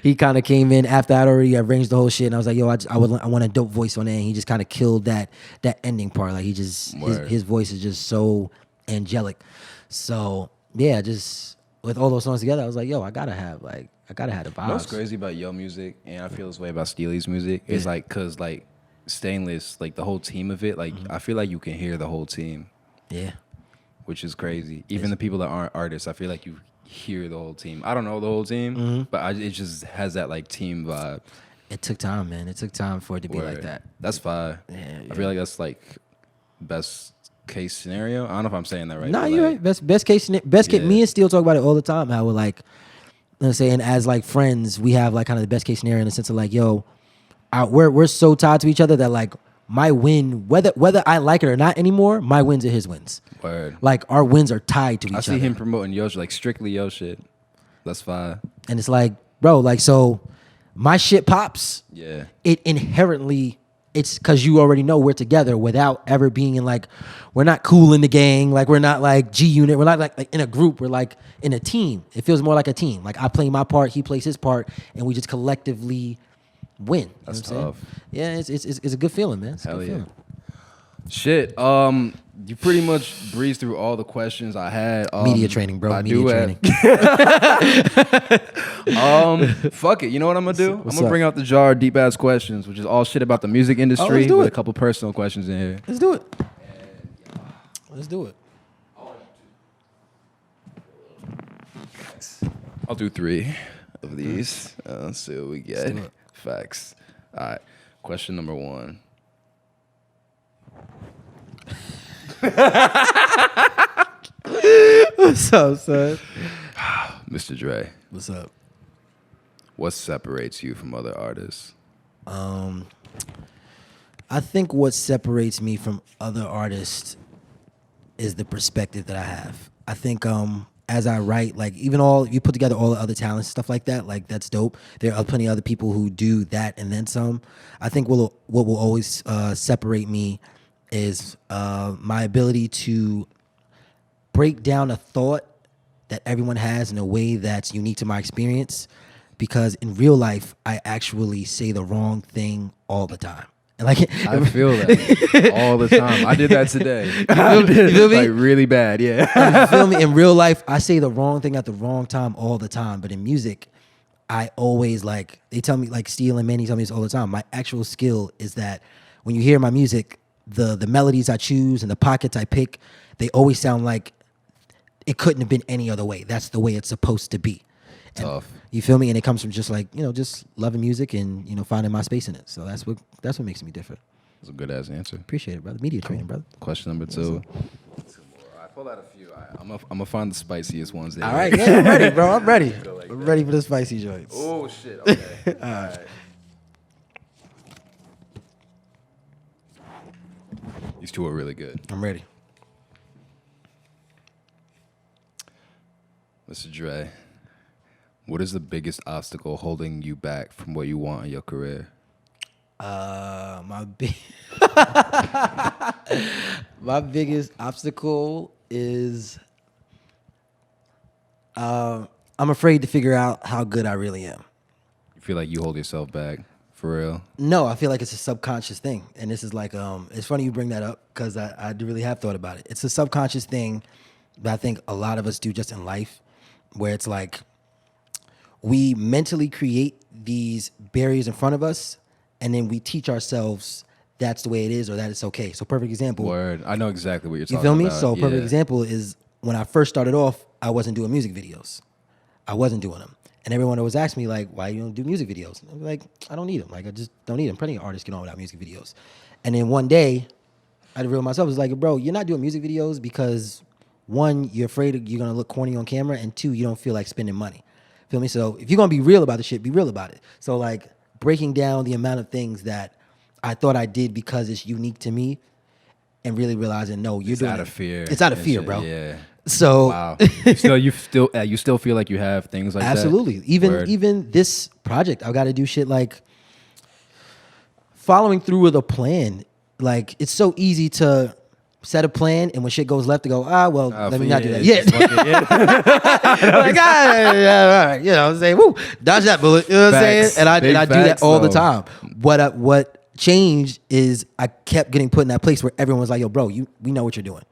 he kind of came in after I'd already arranged the whole shit, and I was like, yo, I want a dope voice on it. And he just kind of killed that ending part. Like he just his voice is just so angelic. So yeah, just with all those songs together, I was like, yo, I gotta have the vibes. You know what's crazy about your music, and I feel this way about Steely's music, is like, cause like Stainless, like the whole team of it, like I feel like you can hear the whole team. Yeah. Which is crazy. Even the people that aren't artists, I feel like you hear the whole team. I don't know the whole team, but it just has that like team vibe. It took time, man. It took time for it to be like that. That's fine. Yeah. I feel like that's like best case scenario. I don't know if I'm saying that right. Nah, you're right. Best case. Me and Steel talk about it all the time. How we're like, let's say, and as like friends, we have like kind of the best case scenario in the sense of like, yo, we're so tied to each other that like my win, whether I like it or not anymore, my wins are his wins. Word. Like our wins are tied to each other. I see him promoting yo shit, like strictly yo shit. That's fine. And it's like, bro, like so my shit pops. Yeah. It inherently, it's because you already know we're together without ever being in like, we're not cool in the gang. Like we're not like G Unit. We're not like in a group. We're like in a team. It feels more like a team. Like I play my part, he plays his part, and we just collectively win. That's tough. Yeah, it's a good feeling, man. It's Hell a good feeling. Shit. You pretty much breezed through all the questions I had. Media training, bro. Media training. Fuck it. You know what I'm gonna do? What's I'm gonna bring out the jar of deep ass questions, which is all shit about the music industry with a couple personal questions in here. Let's do it. Let's do it. I'll do 3 of these. Let's see what we get. Facts. All right. Question number 1. What's up, son? Mr. Dre. What's up? What separates you from other artists? I think what separates me from other artists is the perspective that I have. I think as I write, like even all you put together all the other talents, stuff like that, like that's dope. There are plenty of other people who do that and then some. I think what will always separate me is my ability to break down a thought that everyone has in a way that's unique to my experience, because in real life I actually say the wrong thing all the time. Like I feel that all the time. I did that today. You feel me? Like really bad, yeah. You feel me? In real life, I say the wrong thing at the wrong time all the time. But in music, I always like, they tell me, like Steely and Manny tell me this all the time. My actual skill is that when you hear my music, the melodies I choose and the pockets I pick, they always sound like it couldn't have been any other way. That's the way it's supposed to be. Tough. You feel me? And it comes from just like, just loving music and, finding my space in it. So that's what makes me different. That's a good ass answer. Appreciate it, brother. Media training, brother. Question number 2. 2 more. I pulled out a few. I'm gonna find the spiciest ones there. All right, yeah, I'm ready, bro. I'm ready. I'm ready for the spicy joints. Oh shit. Okay. All right. These 2 are really good. I'm ready. Mr. Dre, what is the biggest obstacle holding you back from what you want in your career? My biggest obstacle is I'm afraid to figure out how good I really am. You feel like you hold yourself back for real? No, I feel like it's a subconscious thing, and this is like it's funny you bring that up because I really have thought about it. It's a subconscious thing that I think a lot of us do just in life, where it's like we mentally create these barriers in front of us, and then we teach ourselves that's the way it is or that it's okay. So perfect example. Word. I know exactly what you're talking You feel me? about. So perfect example is when I first started off, I wasn't doing music videos. I wasn't doing them. And everyone always asked me, like, why you don't do music videos? I'm like, I don't need them. Like, I just don't need them. Plenty of artists get on without music videos. And then one day, I realized myself, I was like, bro, you're not doing music videos because, one, you're afraid you're going to look corny on camera, and 2, you don't feel like spending money. Feel me? So if you're going to be real about the shit, be real about it. So, like, breaking down the amount of things that I thought I did because it's unique to me, and really realizing, no, you're doing it. It's out of fear. It's out of fear, shit, bro. Yeah. So wow, you still feel like you have things like absolutely. that. Even this project, I've got to do shit like following through with a plan. Like it's so easy to set a plan, and when shit goes left, to go let me not do that. Yeah, like all right, you know what I'm saying? Woo, dodge that bullet. You know what I'm saying? And I do that all the time. What changed is I kept getting put in that place where everyone was like, "Yo, bro, we know what you're doing."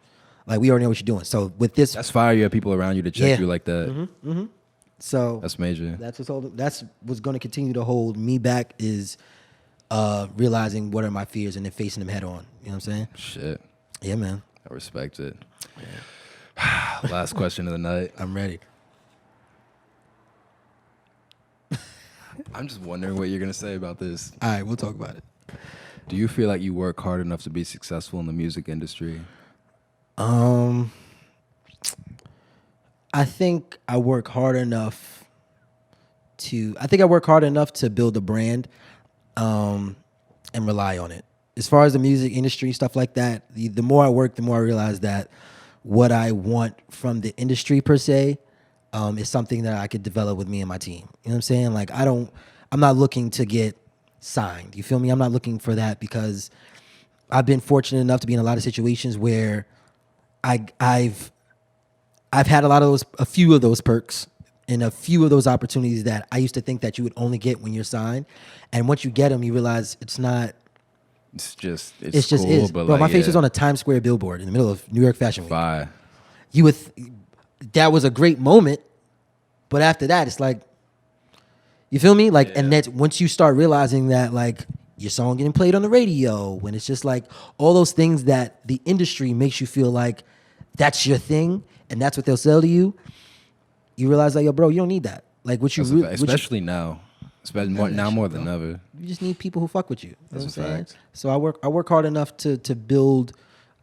Like, we already know what you're doing. So with this, that's fire. You have people around you to check you like that. Mm-hmm, mm-hmm. So that's major. That's what's going to continue to hold me back is realizing what are my fears and then facing them head on. You know what I'm saying? Shit. Yeah, man. I respect it. Yeah. Last question of the night. I'm ready. I'm just wondering what you're gonna say about this. All right, we'll talk about it. Do you feel like you work hard enough to be successful in the music industry? I think I work hard enough to build a brand, and rely on it. As far as the music industry, stuff like that, the more I work, the more I realize that what I want from the industry per se, is something that I could develop with me and my team. You know what I'm saying? Like I'm not looking to get signed. You feel me? I'm not looking for that because I've been fortunate enough to be in a lot of situations where I've had a few of those perks and a few of those opportunities that I used to think that you would only get when you're signed, and once you get them, you realize it's not. It's just cool, is, but bro. like, my face was on a Times Square billboard in the middle of New York Fashion Week. Fire. That was a great moment, but after that, it's like, you feel me? Like, and that's once you start realizing that, like, your song getting played on the radio, when it's just like all those things that the industry makes you feel like that's your thing and that's what they'll sell to you, you realize like, yo, bro, you don't need that. Like especially now. Now more than ever. You just need people who fuck with you. You know That's what I'm saying? fact. So I work hard enough to build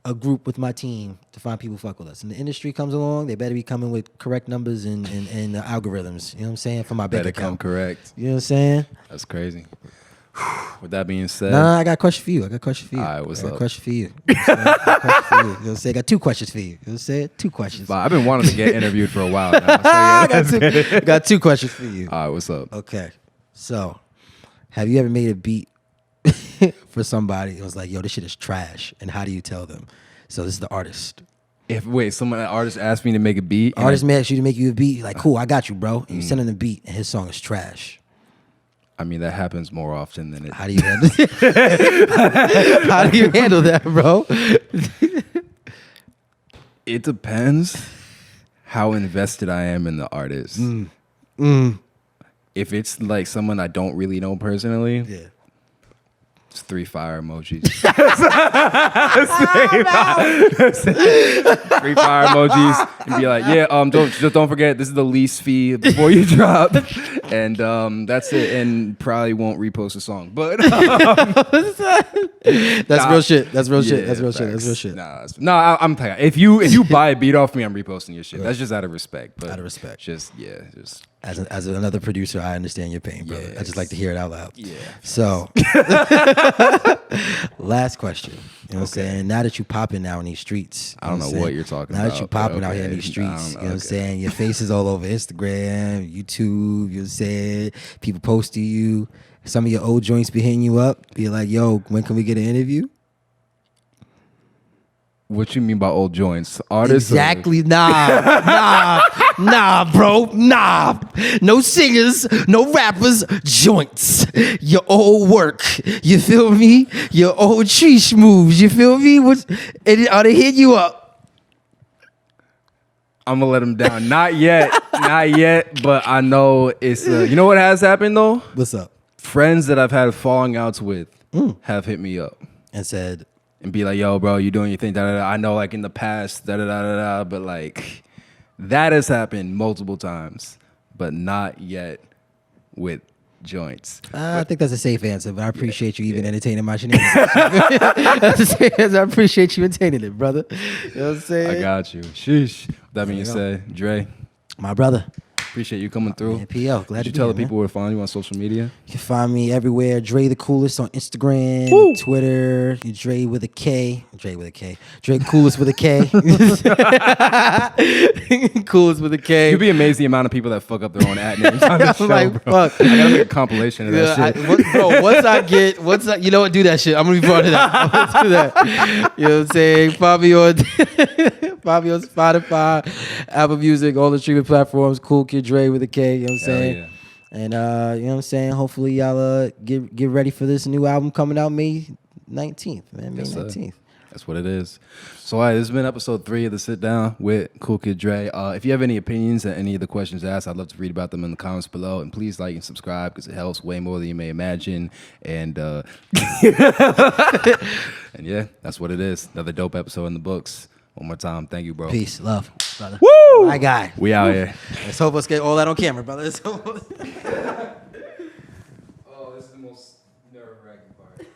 a group with my team to find people who fuck with us. And the industry comes along, they better be coming with correct numbers and algorithms. You know what I'm saying? For my bank Better account. come correct. You know what I'm saying? That's crazy. With that being said, Nah, I got a question for you. All right, what's I got up? a question for you. You know what I'm saying? I got a question for you. You know what I'm saying? I got 2 questions for you. You know what I'm saying? 2 questions. But I've been wanting to get interviewed for a while now. So yeah, I got 2 questions for you. All right, what's up? Okay. So, have you ever made a beat for somebody? It was like, yo, this shit is trash. And how do you tell them? So this is the artist. If an artist asked me to make a beat, Artist may ask you to make you a beat. You're like, cool, I got you, bro. And you send him the beat, and his song is trash. I mean, that happens more often than it. How do you handle How do you handle that, bro? It depends how invested I am in the artist. If it's like someone I don't really know personally, Yeah. it's 3 fire emojis. 3 fire emojis, and be like, yeah, don't forget, this is the lease fee before you drop, and that's it. And probably won't repost the song, but That's real shit. That's real shit. yeah, That's real shit. facts. That's real shit. I'm telling you, if you buy a beat off me, I'm reposting your shit. That's just out of respect. But Out of respect. just As another producer, I understand your pain, brother. I just like to hear it out loud. yeah. So, last question. You know what I'm saying? Now that you popping out in these streets. I don't know what you're talking Now about. that you popping but out here in okay. these streets, you know what I'm Okay. saying? Your face is all over Instagram, YouTube, you know what I'm saying? People post to you. Some of your old joints be hitting you up. Be like, yo, when can we get an interview? What you mean by old joints? Artists? or- Exactly. Nah, bro. Nah. No singers, no rappers, joints. Your old work. You feel me? Your old tree moves. You feel me? Are they hitting you up? I'm gonna let them down. Not yet, but I know it's. You know what has happened though? What's up? Friends that I've had falling outs with have hit me up And said, and be like, "Yo, bro, you doing your thing?" Da, da, da. I know, like in the past, da da da da da. But like, that has happened multiple times, but not yet with joints. I think that's a safe answer, but I appreciate you even entertaining my shenanigans. That's a safe answer. I appreciate you entertaining it, brother. You know what I'm saying? I got you. Sheesh. With that being you go. said, Dre, My brother. appreciate you coming through. Man, P.O., glad Did you to be tell here, the people where to find you on social media? You can find me everywhere. Dre the Coolest on Instagram, Woo! Twitter. Dre with a K. Dre with a K. Dre Coolest with a K. Coolest with a K. You'd be amazed the amount of people that fuck up their own ad names on the show, like, bro. fuck. I gotta make a compilation of that shit. Bro, you know what? Do that shit. I'm gonna be part of that. I'm gonna do that. You know what I'm saying? Find me on Spotify, Apple Music, all the streaming platforms. Cool Kid Dre with a K. You know what I'm Hell saying? yeah. And you know what I'm saying? Hopefully y'all get ready for this new album coming out May 19th, man. May Yes, sir. 19th. That's what it is. So, all right, this has been episode 3 of the Sit Down with Cool Kid Dre. If you have any opinions and any of the questions asked, I'd love to read about them in the comments below. And please like and subscribe because it helps way more than you may imagine. And and yeah, that's what it is. Another dope episode in the books. One more time, thank you, bro. Peace, love, brother. Woo! My guy. We out here. Let's hope us get all that on camera, brother. Oh, this is the most nerve-wracking part.